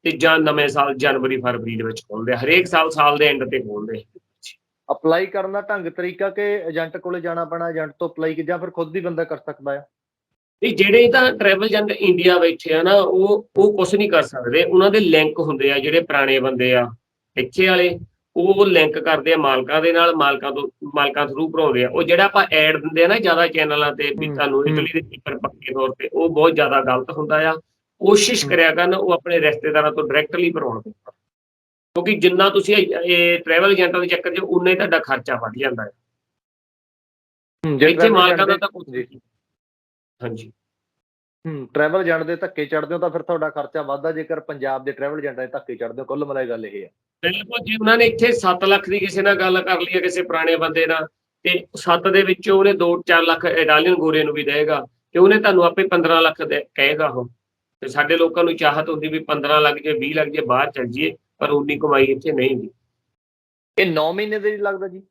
ਤੇ ਜਾਂ ਨਵੇਂ ਸਾਲ ਜਨਵਰੀ-ਫਰਵਰੀ ਦੇ ਵਿੱਚ ਖੋਲਦੇ ਆ। ਹਰੇਕ ਸਾਲ ਦੇ ਐਂਡ ਤੇ ਖੋਲਦੇ। ਅਪਲਾਈ ਕਰਨ ਦਾ ਢੰਗ ਤਰੀਕਾ ਕਿ ਏਜੰਟ ਕੋਲੇ ਜਾਣਾ ਪੈਣਾ, ਏਜੰਟ ਤੋਂ ਅਪਲਾਈ ਜਾਂ ਫਿਰ ਖੁਦ ਵੀ ਬੰਦਾ ਕਰ ਸਕਦਾ ਆ? ਨਹੀਂ, ਜਿਹੜੇ ਤਾਂ ਟਰੈਵਲ ਏਜੰਟ ਇੰਡੀਆ ਬੈਠੇ ਆ ਨਾ, ਉਹ ਕੁਛ ਨਹੀਂ ਕਰ ਸਕਦੇ। ਉਹਨਾਂ ਦੇ ਲਿੰਕ ਹੁੰਦੇ ਆ, ਜਿਹੜੇ ਪੁਰਾਣੇ ਬੰਦੇ ਆ ਇੱਥੇ ਵਾਲੇ, ਉਹ ਲਿੰਕ ਕਰਦੇ ਆ ਮਾਲਕਾਂ ਦੇ ਨਾਲ, ਮਾਲਕਾਂ ਥਰੂ ਭਰਾਉਂਦੇ ਆ। ਉਹ ਜਿਹੜਾ ਆਪਾਂ ਐਡ ਦਿੰਦੇ ਆ ਨਾ ਜ਼ਿਆਦਾ ਚੈਨਲਾਂ ਤੇ ਵੀ ਤੁਹਾਨੂੰ ਇਟਲੀ ਦੇ ਪੇਪਰ ਪੱਕੇ ਤੌਰ ਤੇ, ਉਹ ਬਹੁਤ ਜ਼ਿਆਦਾ ਗਲਤ ਹੁੰਦਾ ਆ। ਕੋਸ਼ਿਸ਼ ਕਰਿਆ ਕਰਨ ਉਹ ਆਪਣੇ ਰਿਸ਼ਤੇਦਾਰਾਂ ਤੋਂ ਡਾਇਰੈਕਟਲੀ ਭਰਾਉਣ ਦੇ, ਕਿਉਂਕਿ ਜਿੰਨਾ ਤੁਸੀਂ ਇਹ ਟਰੈਵਲ ਏਜੰਟਾਂ ਦੇ ਚੱਕਰ 'ਚ, ਉਨਾ ਹੀ ਤੁਹਾਡਾ ਖਰਚਾ ਵੱਧ ਜਾਂਦਾ ਹੈ। ਇੱਥੇ ਮਾਲਕਾਂ ਦਾ ਤਾਂ ਕੁਝ ਨਹੀਂ। ਹਾਂਜੀ, ਟਰੈਵਲ ਏਜੰਟ ਦੇ ਧੱਕੇ ਚੜਦੇ ਹੋ ਤਾਂ ਫਿਰ ਤੁਹਾਡਾ ਖਰਚਾ ਵੱਧਦਾ, ਜੇਕਰ ਪੰਜਾਬ ਦੇ ਟਰੈਵਲ ਏਜੰਟਾਂ ਦੇ ਧੱਕੇ ਚੜਦੇ ਹੋ। ਕੁੱਲ ਮਿਲਾਏ ਗੱਲ ਇਹ ਹੈ। ਬਿਲਕੁਲ। ਜੇ ਉਹਨਾਂ ਨੇ ਇੱਥੇ 7 ਲੱਖ ਦੀ ਕਿਸੇ ਨਾਲ ਗੱਲ ਕਰ ਲਈ ਹੈ, ਕਿਸੇ ਪੁਰਾਣੇ ਬੰਦੇ ਨਾਲ, ਤੇ 7 ਦੇ ਵਿੱਚੋਂ ਉਹਨੇ 2-4 ਲੱਖ ਇਟਾਲੀਅਨ ਗੋਰੇ ਨੂੰ ਵੀ ਦੇਗਾ, ਤੇ ਉਹਨੇ ਤੁਹਾਨੂੰ ਆਪੇ 15 ਲੱਖ ਕਹੇਗਾ ਉਹ। ਤੇ ਸਾਡੇ ਲੋਕਾਂ ਨੂੰ ਚਾਹਤ ਹੁੰਦੀ ਵੀ 15 ਲੱਖ ਜੇ 20 ਲੱਖ ਜੇ ਬਾਹਰ ਚੱਲ ਜਾਈਏ, ਪਰ ਉਨੀ ਕਮਾਈ ਇੱਥੇ ਨਹੀਂ ਹੁੰਦੀ। ਇਹ 9 ਮਹੀਨੇ ਦੇ ਲੱਗਦਾ ਜੀ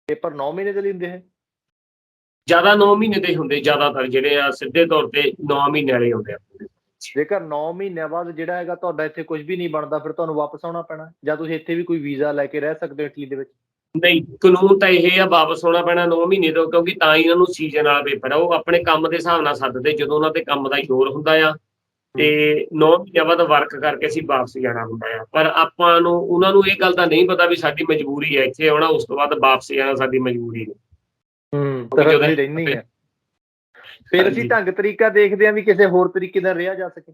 ਪੇਪਰ? 9 ਮਹੀਨੇ ਦੇ ਲੈਂਦੇ ਹੈ? ਜ਼ਿਆਦਾ 9 ਮਹੀਨੇ ਦੇ ਹੁੰਦੇ, ਜ਼ਿਆਦਾਤਰ ਜਿਹੜੇ ਆ ਸਿੱਧੇ ਤੌਰ ਤੇ 9 ਮਹੀਨੇ ਵਾਲੇ ਹੁੰਦੇ ਆ। ਜੇਕਰ 9 ਮਹੀਨਿਆਂ ਬਾਅਦ ਜਿਹੜਾ ਹੈਗਾ ਤੁਹਾਡਾ ਇੱਥੇ ਕੁਝ ਵੀ ਨਹੀਂ ਬਣਦਾ, ਫਿਰ ਤੁਹਾਨੂੰ ਵਾਪਸ ਆਉਣਾ ਪੈਣਾ, ਜਾਂ ਤੁਸੀਂ ਇੱਥੇ ਵੀ ਕੋਈ ਵੀਜ਼ਾ ਲੈ ਕੇ ਰਹਿ ਸਕਦੇ ਹੋ ਇਟਲੀ ਦੇ ਵਿੱਚ? ਨਹੀਂ, ਕਾਨੂੰਨ ਤਾਂ ਇਹ ਆ, ਵਾਪਸ ਹੋਣਾ ਪੈਣਾ 9 ਮਹੀਨੇ ਤੋਂ, ਕਿਉਂਕਿ ਤਾਂ ਹੀ ਇਹਨਾਂ ਨੂੰ ਸੀਜ਼ਨ ਵਾਲਾ ਪੇਪਰ ਆ। ਉਹ ਆਪਣੇ ਕੰਮ ਦੇ ਹਿਸਾਬ ਨਾਲ ਸੱਦਦੇ ਜਦੋਂ ਉਹਨਾਂ ਦੇ ਕੰਮ ਦਾ ਜ਼ੋਰ ਹੁੰਦਾ ਆ, ਤੇ 9 ਮਹੀਨਿਆਂ ਬਾਅਦ ਵਰਕ ਕਰਕੇ ਅਸੀਂ ਵਾਪਸ ਜਾਣਾ ਹੁੰਦਾ ਆ। ਪਰ ਆਪਾਂ ਨੂੰ ਉਹਨਾਂ ਨੂੰ ਇਹ ਗੱਲ ਦਾ ਨਹੀਂ ਪਤਾ ਵੀ ਸਾਡੀ ਮਜਬੂਰੀ ਹੈ ਇੱਥੇ ਆਉਣਾ, ਉਸ ਤੋਂ ਬਾਅਦ ਵਾਪਸ ਜਾਣਾ ਸਾਡੀ ਮਜਬੂਰੀ ਹੈ। ਰਹਿੰਦੀ ਹੈ। ਫਿਰ ਅਸੀਂ ਢੰਗ ਤਰੀਕਾ ਦੇਖਦੇ ਹਾਂ ਵੀ ਕਿਸੇ ਹੋਰ ਤਰੀਕੇ ਨਾਲ ਰਿਹਾ ਜਾ ਸਕੇ।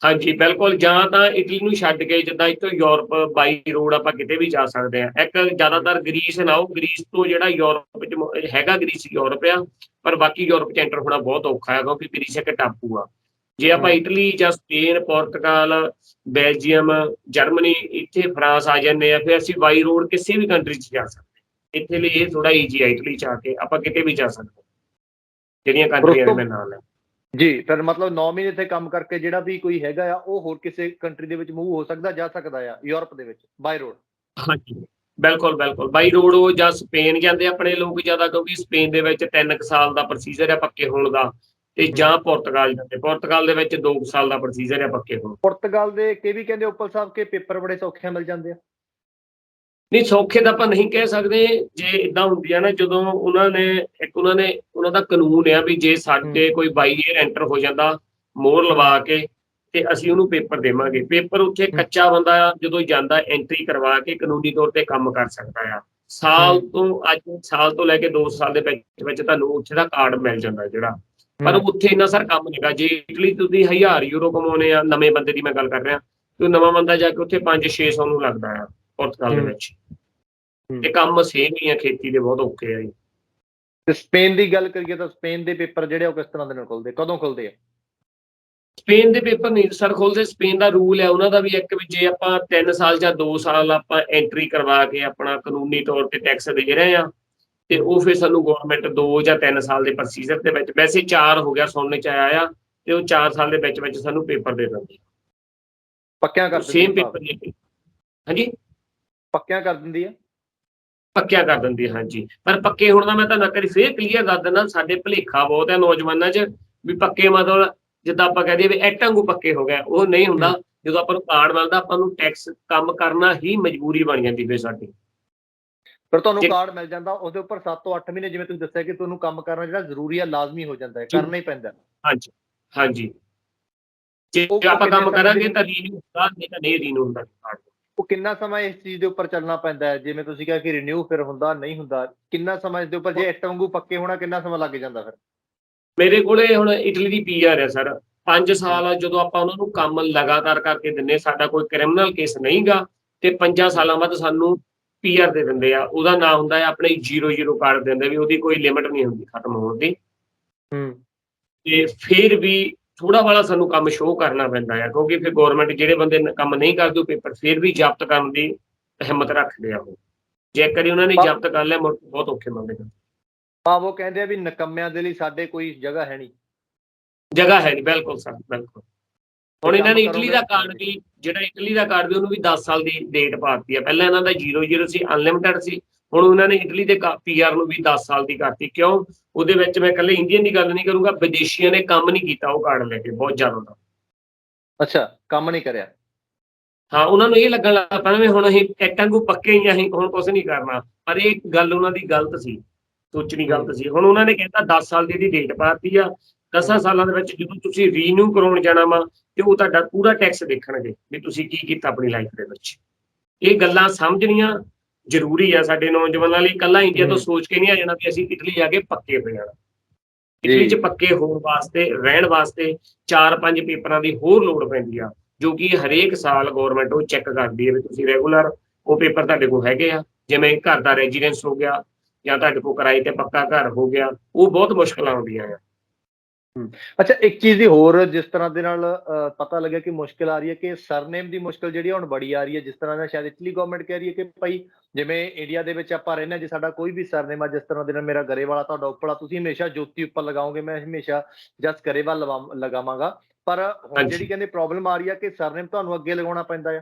ਹਾਂਜੀ ਬਿਲਕੁਲ, ਜਾਂ ਤਾਂ ਇਟਲੀ ਨੂੰ ਛੱਡ ਕੇ ਜਿੱਦਾਂ ਇੱਥੋਂ ਯੂਰਪ ਬਾਈ ਰੋਡ ਆਪਾਂ ਕਿਤੇ ਵੀ ਜਾ ਸਕਦੇ ਹਾਂ। ਇੱਕ ਜ਼ਿਆਦਾਤਰ ਗ੍ਰੀਸ ਨਾਓ, ਗ੍ਰੀਸ ਤੋਂ ਜਿਹੜਾ ਯੂਰਪ ਚ ਹੈਗਾ, ਗ੍ਰੀਸ ਯੂਰਪ ਆ, ਪਰ ਬਾਕੀ ਯੂਰਪ ਚ ਐਂਟਰ ਹੋਣਾ ਬਹੁਤ ਔਖਾ ਹੈ, ਕਿਉਂਕਿ ਗ੍ਰੀਸ ਇੱਕ ਟਾਪੂ ਆ। ਜੇ ਆਪਾਂ ਇਟਲੀ ਜਾਂ ਸਪੇਨ, ਪੁਰਤਗਾਲ, ਬੈਲਜੀਅਮ, ਜਰਮਨੀ, ਇੱਥੇ ਫਰਾਂਸ ਆ ਜਾਂਦੇ ਆ, ਫਿਰ ਅਸੀਂ ਬਾਈ ਰੋਡ ਕਿਸੇ ਵੀ ਕੰਟਰੀ ਚ ਜਾ ਸਕਦੇ। ਇੱਥੇ ਲਈ ਇਹ ਥੋੜਾ ਈਜੀ ਆ, ਇਟਲੀ ਚ ਆ ਕੇ ਆਪਾਂ ਕਿਤੇ ਵੀ ਜਾ ਸਕਦੇ ਜਿਹੜੀਆਂ ਕੰਟਰੀਆਂ ਦੇ ਮੈਂ ਨਾਲ ਹੈ ਜੀ। ਫਿਰ ਮਤਲਬ 9 ਮਹੀਨੇ ਇੱਥੇ ਕੰਮ ਕਰਕੇ ਜਿਹੜਾ ਵੀ ਕੋਈ ਹੈਗਾ ਆ, ਉਹ ਹੋਰ ਕਿਸੇ ਕੰਟਰੀ ਦੇ ਵਿੱਚ ਮੂਵ ਹੋ ਸਕਦਾ, ਜਾ ਸਕਦਾ ਆ ਯੂਰਪ ਦੇ ਵਿੱਚ ਬਾਈ ਰੋਡ। ਹਾਂਜੀ ਬਿਲਕੁਲ ਬਿਲਕੁਲ, ਬਾਈ ਰੋਡ ਉਹ ਜਾਂ ਸਪੇਨ ਜਾਂਦੇ ਆਪਣੇ ਲੋਕ ਜ਼ਿਆਦਾ, ਕਿਉਂਕਿ ਸਪੇਨ ਦੇ ਵਿੱਚ 3 ਸਾਲ ਦਾ ਪ੍ਰੋਸੀਜਰ ਹੈ ਪੱਕੇ ਹੋਣ ਦਾ, ਤੇ ਜਾਂ ਪੁਰਤਗਾਲ ਜਾਂਦੇ, ਪੁਰਤਗਾਲ ਦੇ ਵਿੱਚ 2 ਸਾਲ ਦਾ ਪ੍ਰੋਸੀਜਰ ਹੈ ਪੱਕੇ ਹੋਣ। ਪੁਰਤਗਾਲ ਦੇ ਕੇ ਵੀ ਕਹਿੰਦੇ ਉੱਪਲ ਸਾਹਿਬ ਕੇ ਪੇਪਰ ਬੜੇ ਸੌਖੇ ਮਿਲ ਜਾਂਦੇ ਆ। ਨਹੀਂ, ਸੌਖੇ ਤਾਂ ਆਪਾਂ ਨਹੀਂ ਕਹਿ ਸਕਦੇ। ਜੇ ਇਦਾਂ ਹੁੰਦੀ ਆ ਨਾ, ਜਦੋਂ ਉਹਨਾਂ ਦਾ ਕਾਨੂੰਨ ਆ ਵੀ ਜੇ ਸਾਡੇ ਕੋਈ ਬਾਈ ਈਅਰ ਐਂਟਰ ਹੋ ਜਾਂਦਾ ਮੋਹਰ ਲਵਾ ਕੇ, ਤੇ ਅਸੀਂ ਉਹਨੂੰ ਪੇਪਰ ਦੇਵਾਂਗੇ। ਪੇਪਰ ਉੱਥੇ ਕੱਚਾ ਬੰਦਾ ਜਦੋਂ ਜਾਂਦਾ ਐਂਟਰੀ ਕਰਵਾ ਕੇ ਕਾਨੂੰਨੀ ਤੌਰ ਤੇ ਕੰਮ ਕਰ ਸਕਦਾ ਆ। ਸਾਲ ਤੋਂ ਲੈ ਕੇ 2 ਸਾਲ ਦੇ ਵਿੱਚ ਤੁਹਾਨੂੰ ਉੱਥੇ ਦਾ ਕਾਰਡ ਮਿਲ ਜਾਂਦਾ ਜਿਹੜਾ। ਪਰ ਉੱਥੇ ਇੰਨਾ ਸਰ ਕੰਮ ਨਹੀਂਗਾ। ਜੇ ਇਟਲੀ ਤੁਸੀਂ 1000 ਯੂਰੋ ਕਮਾਉਣੇ ਆ, ਨਵੇਂ ਬੰਦੇ ਦੀ ਮੈਂ ਗੱਲ ਕਰ ਰਿਹਾ, ਤੇ ਨਵਾਂ ਬੰਦਾ ਜਾ ਕੇ ਉੱਥੇ 500-600 ਨੂੰ ਲੱਗਦਾ ਆ ਪੁਰਤਗਾਲ ਦੇ ਵਿੱਚ। ਤੇ ਕੰਮ ਸੇਮ ਹੀ ਆ, ਖੇਤੀ ਦੇ ਬਹੁਤ ਔਖੇ ਆ ਜੀ। ਤੇ ਸਪੇਨ ਦੀ ਗੱਲ ਕਰੀਏ ਤਾਂ ਸਪੇਨ ਦੇ ਪੇਪਰ ਜਿਹੜੇ ਉਹ ਕਿਸ ਤਰ੍ਹਾਂ ਦੇ ਨਾਲ ਖੁੱਲਦੇ, ਕਦੋਂ ਖੁੱਲਦੇ ਆ? ਸਪੇਨ ਦੇ ਪੇਪਰ ਨਹੀਂ ਸਰ ਖੁੱਲਦੇ। ਸਪੇਨ ਦਾ ਰੂਲ ਹੈ ਉਹਨਾਂ ਦਾ ਵੀ ਇੱਕ ਵੀ ਜੇ ਆਪਾਂ 3 ਸਾਲ ਜਾਂ 2 ਸਾਲ ਆਪਾਂ ਐਂਟਰੀ ਕਰਵਾ ਕੇ ਆਪਣਾ ਕਾਨੂੰਨੀ ਤੌਰ ਤੇ ਟੈਕਸ ਦੇ ਰਹੇ ਆ, ਤੇ ਉਹ ਫਿਰ ਸਾਨੂੰ ਗਵਰਨਮੈਂਟ 2 ਜਾਂ 3 ਸਾਲ ਦੇ ਪ੍ਰੋਸੀਜਰ ਦੇ ਵਿੱਚ, ਵੈਸੇ 4 ਹੋ ਗਿਆ ਸੁਣਨ ਚ ਆਇਆ ਆ, ਤੇ ਉਹ 4 ਸਾਲ ਦੇ ਵਿੱਚ ਸਾਨੂੰ ਪੇਪਰ ਦੇ ਦਿੰਦੇ ਪੱਕਿਆਂ ਕਰ ਸੇਮ ਪੇਪਰ। ਹਾਂਜੀ, ਪੱਕਿਆਂ ਕਰ ਦਿੰਦੀ ਆ, ਪੱਕਿਆ ਕਰ ਦਿੰਦੀ ਹੈ। ਹਾਂਜੀ, ਪਰ ਪੱਕੇ ਹੋਣ ਦਾ ਮੈਂ ਤੁਹਾਨੂੰ ਕਰੀ ਫੇਰ ਕਲੀਅਰ ਕਰ ਦਿੰਦਾ, ਸਾਡੇ ਭੁਲੇਖਾ ਬਹੁਤ ਹੈ ਨੌਜਵਾਨਾਂ 'ਚ ਵੀ ਪੱਕੇ ਮਤਲਬ ਜਿੱਦਾਂ ਆਪਾਂ ਕਹਦੇ ਵੀ ਐਟਾਂ ਵਾਂਗੂ ਪੱਕੇ ਹੋ ਗਏ, ਉਹ ਨਹੀਂ ਹੁੰਦਾ। ਜਦੋਂ ਆਪਾਂ ਨੂੰ ਕਾਰਡ ਮਿਲਦਾ, ਆਪਾਂ ਨੂੰ ਟੈਕਸ ਕੰਮ ਕਰਨਾ ਹੀ ਮਜਬੂਰੀ ਬਣ ਜਾਂਦੀ ਫਿਰ ਸਾਡੀ। ਪਰ ਤੁਹਾਨੂੰ ਕਾਰਡ ਮਿਲ ਜਾਂਦਾ, ਉਹਦੇ ਉੱਪਰ 7 ਤੋਂ 8 ਮਹੀਨੇ ਜਿਵੇਂ ਤੁਸੀਂ ਦੱਸਿਆ ਕਿ ਤੁਹਾਨੂੰ ਕੰਮ ਕਰਨਾ ਜਿਹੜਾ ਜ਼ਰੂਰੀ ਆ, ਲਾਜ਼ਮੀ ਹੋ ਜਾਂਦਾ ਹੈ, ਕਰਨਾ ਹੀ ਪੈਂਦਾ। ਹਾਂਜੀ ਹਾਂਜੀ, ਜੇ ਆਪਾਂ ਕੰਮ ਕਰਾਂਗੇ ਤਾਂ ਰੀਨਿਊ ਹੁੰਦਾ, ਨਹੀਂ ਤਾਂ ਨਹੀਂ ਰੀਨਿਊ ਹੁੰਦਾ ਕਾਰਡ। ਉਹ ਕਿੰਨਾ ਸਮਾਂ ਇਸ ਚੀਜ਼ ਦੇ ਉੱਪਰ ਚੱਲਣਾ ਪੈਂਦਾ ਹੈ? ਜਿਵੇਂ ਤੁਸੀਂ ਕਿਹਾ ਕਿ ਰੀਨਿਊ ਫਿਰ ਹੁੰਦਾ ਨਹੀਂ ਹੁੰਦਾ, ਕਿੰਨਾ ਸਮਾਂ ਇਸ ਦੇ ਉੱਪਰ, ਜੇ ਇੱਟ ਵਾਂਗੂ ਪੱਕੇ ਹੋਣਾ ਕਿੰਨਾ ਸਮਾਂ ਲੱਗ ਜਾਂਦਾ ਫਿਰ? ਮੇਰੇ ਕੋਲੇ ਹੁਣ ਇਟਲੀ ਦੀ PR ਹੈ ਸਰ, 5 ਸਾਲ ਜਦੋਂ ਆਪਾਂ ਉਹਨਾਂ ਨੂੰ ਕੰਮ ਲਗਾਤਾਰ ਕਰਕੇ ਦਿੰਦੇ, ਸਾਡਾ ਕੋਈ ਕ੍ਰਿਮੀਨਲ ਕੇਸ ਨਹੀਂਗਾ, ਤੇ 5 ਸਾਲਾਂ ਬਾਅਦ ਸਾਨੂੰ PR ਦੇ ਦਿੰਦੇ ਆ। ਉਹਦਾ ਨਾਂ ਹੁੰਦਾ ਹੈ ਆਪਣੇ 00 ਕਾਰਡ ਦਿੰਦੇ, ਵੀ ਉਹਦੀ ਕੋਈ ਲਿਮਿਟ ਨਹੀਂ ਹੁੰਦੀ ਖਤਮ ਹੋਣ ਦੀ। ਤੇ ਫਿਰ ਵੀ ਥੋੜਾ ਵਾਲਾ ਸਾਨੂੰ ਕੰਮ ਸ਼ੋਅ ਕਰਨਾ ਪੈਂਦਾ ਆ, ਕਿਉਂਕਿ ਫਿਰ ਗੌਰਮੈਂਟ ਜਿਹੜੇ ਬੰਦੇ ਕੰਮ ਨਹੀਂ ਕਰਦੇ ਉਹ ਪੇਪਰ ਫਿਰ ਵੀ ਜ਼ਬਤ ਕਰਨ ਦੀ ਹਿੰਮਤ ਰੱਖਦੇ ਆ। ਉਹ ਜੇ ਇੱਕ ਵਾਰੀ ਉਹਨਾਂ ਨੇ ਜ਼ਬਤ ਕਰ ਲਿਆ, ਮੁੜ ਬਹੁਤ ਔਖੇ ਮੰਨਦੇ। ਉਹ ਕਹਿੰਦੇ ਆ ਵੀ ਨਕੰਮਿਆਂ ਦੇ ਲਈ ਸਾਡੇ ਕੋਈ ਜਗ੍ਹਾ ਹੈ ਨਹੀਂ, ਜਗ੍ਹਾ ਹੈ ਨਹੀਂ। ਬਿਲਕੁਲ ਸਰ, ਬਿਲਕੁਲ। ਹੁਣ ਇਹਨਾਂ ਨੇ ਇਟਲੀ ਦਾ ਕਾਰਡ ਵੀ, ਜਿਹੜਾ ਇਟਲੀ ਦਾ ਕਾਰਡ ਵੀ, ਉਹਨੂੰ ਵੀ 10 ਸਾਲ ਦੀ ਡੇਟ ਪਾਤੀ ਆ। ਪਹਿਲਾਂ ਇਹਨਾਂ ਦਾ 00 ਸੀ, ਅਨਲਿਮਿਟਡ ਸੀ। ਹੁਣ ਉਹਨਾਂ ਨੇ ਇਟਲੀ ਦੇ PR ਨੂੰ ਵੀ 10 ਸਾਲ ਦੀ ਕਰਤੀ। ਕਿਉਂ? ਉਹਦੇ ਵਿੱਚ ਮੈਂ ਇਕੱਲੇ ਇੰਡੀਅਨ ਦੀ ਗੱਲ ਨਹੀਂ ਕਰੂੰਗਾ, ਵਿਦੇਸ਼ੀਆਂ ਨੇ ਕੰਮ ਨਹੀਂ ਕੀਤਾ ਉਹ ਕਾਰਡ ਲੈ ਕੇ, ਬਹੁਤ ਜ਼ਿਆਦਾ ਦਾ। ਅੱਛਾ, ਕੰਮ ਨਹੀਂ ਕਰਿਆ। ਹਾਂ, ਉਹਨਾਂ ਨੂੰ ਇਹ ਲੱਗਣ ਲੱਗ ਪੈਣਾ ਵੀ ਹੁਣ ਅਸੀਂ ਇੱਟਾਂ ਵਾਂਗੂ ਪੱਕੇ ਹੀ, ਅਸੀਂ ਹੁਣ ਕੁਛ ਨਹੀਂ ਕਰਨਾ। ਪਰ ਇਹ ਗੱਲ ਉਹਨਾਂ ਦੀ ਗਲਤ ਸੀ, ਸੋਚਣੀ ਗਲਤ ਸੀ। ਹੁਣ ਉਹਨਾਂ ਨੇ ਕਹਿੰਦਾ 10 ਸਾਲ ਦੀ ਇਹਦੀ ਡੇਟ ਪਾਤੀ ਆ। 10 ਸਾਲਾਂ ਦੇ ਵਿੱਚ ਜਦੋਂ ਤੁਸੀਂ ਰੀਨਿਊ ਕਰਾਉਣ ਜਾਣਾ ਵਾ, ਤੇ ਉਹ ਤੁਹਾਡਾ ਪੂਰਾ ਟੈਕਸ ਦੇਖਣਗੇ ਵੀ ਤੁਸੀਂ ਕੀ ਕੀਤਾ ਆਪਣੀ ਲਾਈਫ ਦੇ ਵਿੱਚ। ਇਹ ਗੱਲਾਂ ਸਮਝਣੀਆਂ ਜ਼ਰੂਰੀ ਆ ਸਾਡੇ ਨੌਜਵਾਨਾਂ ਲਈ। ਇਕੱਲਾ ਇੰਡੀਆ ਤੋਂ ਸੋਚ ਕੇ ਨਹੀਂ ਆ ਜਾਣਾ ਵੀ ਅਸੀਂ ਇਟਲੀ ਜਾ ਕੇ ਪੱਕੇ ਹੋ ਜਾਣਾ। ਇਟਲੀ 'ਚ ਪੱਕੇ ਹੋਣ ਵਾਸਤੇ, ਰਹਿਣ ਵਾਸਤੇ 4-5 ਪੇਪਰਾਂ ਦੀ ਹੋਰ ਲੋੜ ਪੈਂਦੀ ਆ, ਜੋ ਕਿ ਹਰੇਕ ਸਾਲ ਗੌਰਮੈਂਟ ਉਹ ਚੈੱਕ ਕਰਦੀ ਹੈ ਵੀ ਤੁਸੀਂ ਰੈਗੂਲਰ ਉਹ ਪੇਪਰ ਤੁਹਾਡੇ ਕੋਲ ਹੈਗੇ ਆ। ਜਿਵੇਂ ਘਰ ਦਾ ਰੈਜ਼ੀਡੈਂਸ ਹੋ ਗਿਆ, ਜਾਂ ਤੁਹਾਡੇ ਕੋਲ ਕਿਰਾਏ ਤੇ ਪੱਕਾ ਘਰ ਹੋ ਗਿਆ, ਉਹ ਬਹੁਤ ਮੁਸ਼ਕਲਾਂ ਆਉਂਦੀਆਂ ਆ। ਅੱਛਾ, ਇੱਕ ਚੀਜ਼ ਦੀ ਹੋਰ ਜਿਸ ਤਰ੍ਹਾਂ ਦੇ ਨਾਲ ਪਤਾ ਲੱਗਿਆ ਕਿ ਮੁਸ਼ਕਿਲ ਆ ਰਹੀ ਹੈ ਕਿ ਸਰਨੇਮ ਦੀ ਮੁਸ਼ਕਿਲ ਜਿਹੜੀ ਹੁਣ ਬੜੀ ਆ ਰਹੀ ਹੈ। ਜਿਸ ਤਰ੍ਹਾਂ ਦਾ ਸ਼ਾਇਦ ਇਟਲੀ ਗਵਰਨਮੈਂਟ ਕਹਿ ਰਹੀ ਹੈ ਕਿ ਭਾਈ ਜਿਵੇਂ ਇੰਡੀਆ ਦੇ ਵਿੱਚ ਆਪਾਂ ਰਹਿੰਦੇ, ਜੇ ਸਾਡਾ ਕੋਈ ਵੀ ਸਰਨੇਮ ਆ, ਜਿਸ ਤਰ੍ਹਾਂ ਦੇ ਨਾਲ ਮੇਰਾ ਗਰੇਵਾਲਾ, ਤੁਹਾਡਾ ਉੱਪਲਾ, ਤੁਸੀਂ ਹਮੇਸ਼ਾ ਜੋਤੀ ਉੱਪਰ ਲਗਾਓਗੇ, ਮੈਂ ਹਮੇਸ਼ਾ ਜਸ ਗਰੇਵਾਲ ਲਗਾਵਾਂਗਾ। ਪਰ ਹੁਣ ਜਿਹੜੀ ਕਹਿੰਦੇ ਪ੍ਰੋਬਲਮ ਆ ਰਹੀ ਹੈ ਕਿ ਸਰਨੇਮ ਤੁਹਾਨੂੰ ਅੱਗੇ ਲਗਾਉਣਾ ਪੈਂਦਾ ਆ।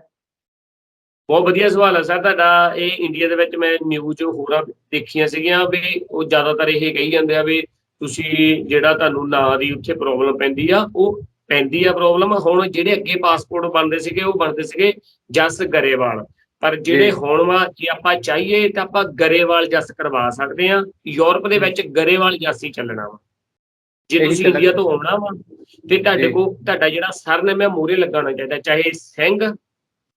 ਬਹੁਤ ਵਧੀਆ ਸਵਾਲ ਹੈ ਸਰ ਤੁਹਾਡਾ। ਇਹ ਇੰਡੀਆ ਦੇ ਵਿੱਚ ਮੈਂ ਨਿਊਜ਼ ਹੋਰਾਂ ਦੇਖੀਆਂ ਸੀਗੀਆਂ ਵੀ ਉਹ ਜ਼ਿਆਦਾਤਰ ਇਹ ਕਹੀ ਜਾਂਦੇ ਆ ਵੀ ਤੁਸੀਂ ਜਿਹੜਾ ਤੁਹਾਨੂੰ ਨਾਂ ਦੀ ਉੱਥੇ ਪ੍ਰੋਬਲਮ ਪੈਂਦੀ ਆ, ਉਹ ਪੈਂਦੀ ਆ ਪ੍ਰੋਬਲਮ। ਹੁਣ ਜਿਹੜੇ ਅੱਗੇ ਪਾਸਪੋਰਟ ਬਣਦੇ ਸੀਗੇ, ਉਹ ਬਣਦੇ ਸੀਗੇ ਜਸ ਗਰੇਵਾਲ। ਪਰ ਜਿਹੜੇ ਹੁਣ ਵਾ ਜੇ ਆਪਾਂ ਚਾਹੀਏ ਤਾਂ ਆਪਾਂ ਗਰੇਵਾਲ ਜੱਸ ਕਰਵਾ ਸਕਦੇ ਹਾਂ। ਯੂਰਪ ਦੇ ਵਿੱਚ ਗਰੇਵਾਲ ਜੱਸ ਹੀ ਚੱਲਣਾ ਵਾ। ਜੇ ਤੁਸੀਂ ਇੰਡੀਆ ਤੋਂ ਆਉਣਾ ਵਾ ਤੇ ਤੁਹਾਡੇ ਕੋਲ ਤੁਹਾਡਾ ਜਿਹੜਾ ਸਰਨੇਮ ਹੈ ਮੂਹਰੇ ਲੱਗਣਾ ਚਾਹੀਦਾ, ਚਾਹੇ ਸਿੰਘ,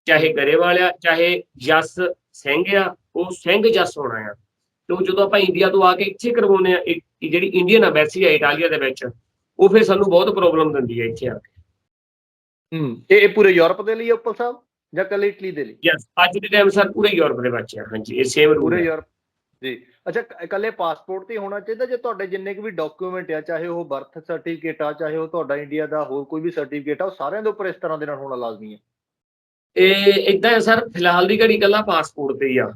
ਚਾਹੇ ਗਰੇਵਾਲ ਆ, ਚਾਹੇ ਜੱਸ ਸਿੰਘ ਆ, ਉਹ ਸਿੰਘ ਜੱਸ ਹੋਣਾ ਆ। ਤੇ ਜਦੋਂ ਆਪਾਂ ਇੰਡੀਆ ਤੋਂ ਆ ਕੇ ਇੱਥੇ ਕਰਵਾਉਂਦੇ ਆ, ਜਿਹੜੀ ਇੰਡੀਅਨ ਐਮਬੈਸੀ ਹੈ ਇਟਾਲੀਆ ਦੇ ਵਿੱਚ, ਉਹ ਫਿਰ ਸਾਨੂੰ ਬਹੁਤ ਪ੍ਰੋਬਲਮ ਦਿੰਦੀ ਹੈ ਇੱਥੇ ਆ ਕੇ। ਇਹ ਪੂਰੇ ਯੂਰਪ ਦੇ ਲਈ ਉੱਪਲ ਸਾਹਿਬ ਜਾਂ ਕੱਲੇ ਇਟਲੀ ਦੇ ਲਈ? ਯੈਸ, ਅੱਜ ਦੇ ਟਾਈਮ ਸਰ ਪੂਰੇ ਯੂਰਪ ਦੇ ਵਿੱਚ ਆ। ਹਾਂਜੀ, ਇਹ ਸੇਮ ਰੂਲ ਪੂਰੇ ਯੂਰਪ ਜੀ। ਅੱਛਾ, ਇਕੱਲੇ ਪਾਸਪੋਰਟ ਤੇ ਹੋਣਾ ਚਾਹੀਦਾ ਜਾਂ ਤੁਹਾਡੇ ਜਿੰਨੇ ਕੁ ਵੀ ਡਾਕੂਮੈਂਟ ਆ, ਚਾਹੇ ਉਹ ਬਰਥ ਸਰਟੀਫਿਕੇਟ ਆ, ਚਾਹੇ ਉਹ ਤੁਹਾਡਾ ਇੰਡੀਆ ਦਾ ਹੋਰ ਕੋਈ ਵੀ ਸਰਟੀਫਿਕੇਟ ਆ, ਉਹ ਸਾਰਿਆਂ ਦੇ ਉੱਪਰ ਇਸ ਤਰ੍ਹਾਂ ਦੇ ਨਾਲ ਹੋਣਾ ਲਾਜ਼ਮੀ ਹੈ? ਇਹ ਏਦਾਂ ਹੈ ਸਰ, ਫਿਲਹਾਲ ਦੀ ਘੜੀ ਇਕੱਲਾ ਪਾਸਪੋਰਟ ਤੇ ਹੀ ਆ।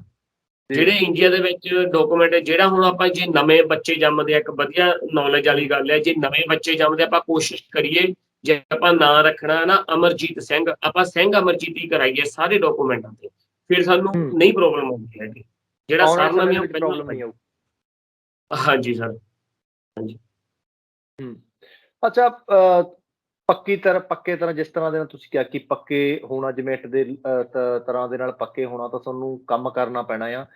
ਜਿਹੜੇ ਇੰਡੀਆ ਦੇ ਵਿੱਚ ਡਾਕੂਮੈਂਟ, ਜਿਹੜਾ ਹੁਣ ਆਪਾਂ ਜੇ ਨਵੇਂ ਬੱਚੇ ਜੰਮਦੇ ਆ, ਇੱਕ ਵਧੀਆ ਨੌਲੇਜ ਵਾਲੀ ਗੱਲ ਹੈ, ਜੇ ਨਵੇਂ ਬੱਚੇ ਜੰਮਦੇ ਆਪਾਂ ਕੋਸ਼ਿਸ਼ ਕਰੀਏ, ਜੇ ਆਪਾਂ ਨਾਂ ਰੱਖਣਾ ਨਾ ਅਮਰਜੀਤ ਸਿੰਘ, ਆਪਾਂ ਸਿੰਘ ਅਮਰਜੀਤ ਹੀ ਕਰਾਈਏ ਸਾਰੇ ਡਾਕੂਮੈਂਟਾਂ ਤੇ, ਫਿਰ ਸਾਨੂੰ ਨਹੀਂ ਪ੍ਰੋਬਲਮ ਆਉਂਦੀ ਹੈਗੀ। ਜਿਹੜਾ ਸਰਨਾਮਾ ਪ੍ਰੋਬਲਮ ਨਹੀਂ ਆਊ। ਹਾਂਜੀ ਸਰ, ਹਾਂਜੀ। ਅੱਛਾ, ਪੱਕੇ ਤਰ੍ਹਾਂ ਜਿਸ ਤਰ੍ਹਾਂ ਦੇ ਨਾਲ ਤੁਸੀਂ ਕਿਹਾ ਕਿ ਪੱਕੇ ਹੋਣਾ, ਜਿਵੇਂ ਇੱਟ ਦੇ ਤਰ੍ਹਾਂ ਦੇ ਨਾਲ ਪੱਕੇ ਹੋਣਾ, ਤਾਂ ਤੁਹਾਨੂੰ ਕੰਮ ਕਰਨਾ ਪੈਣਾ ਆ,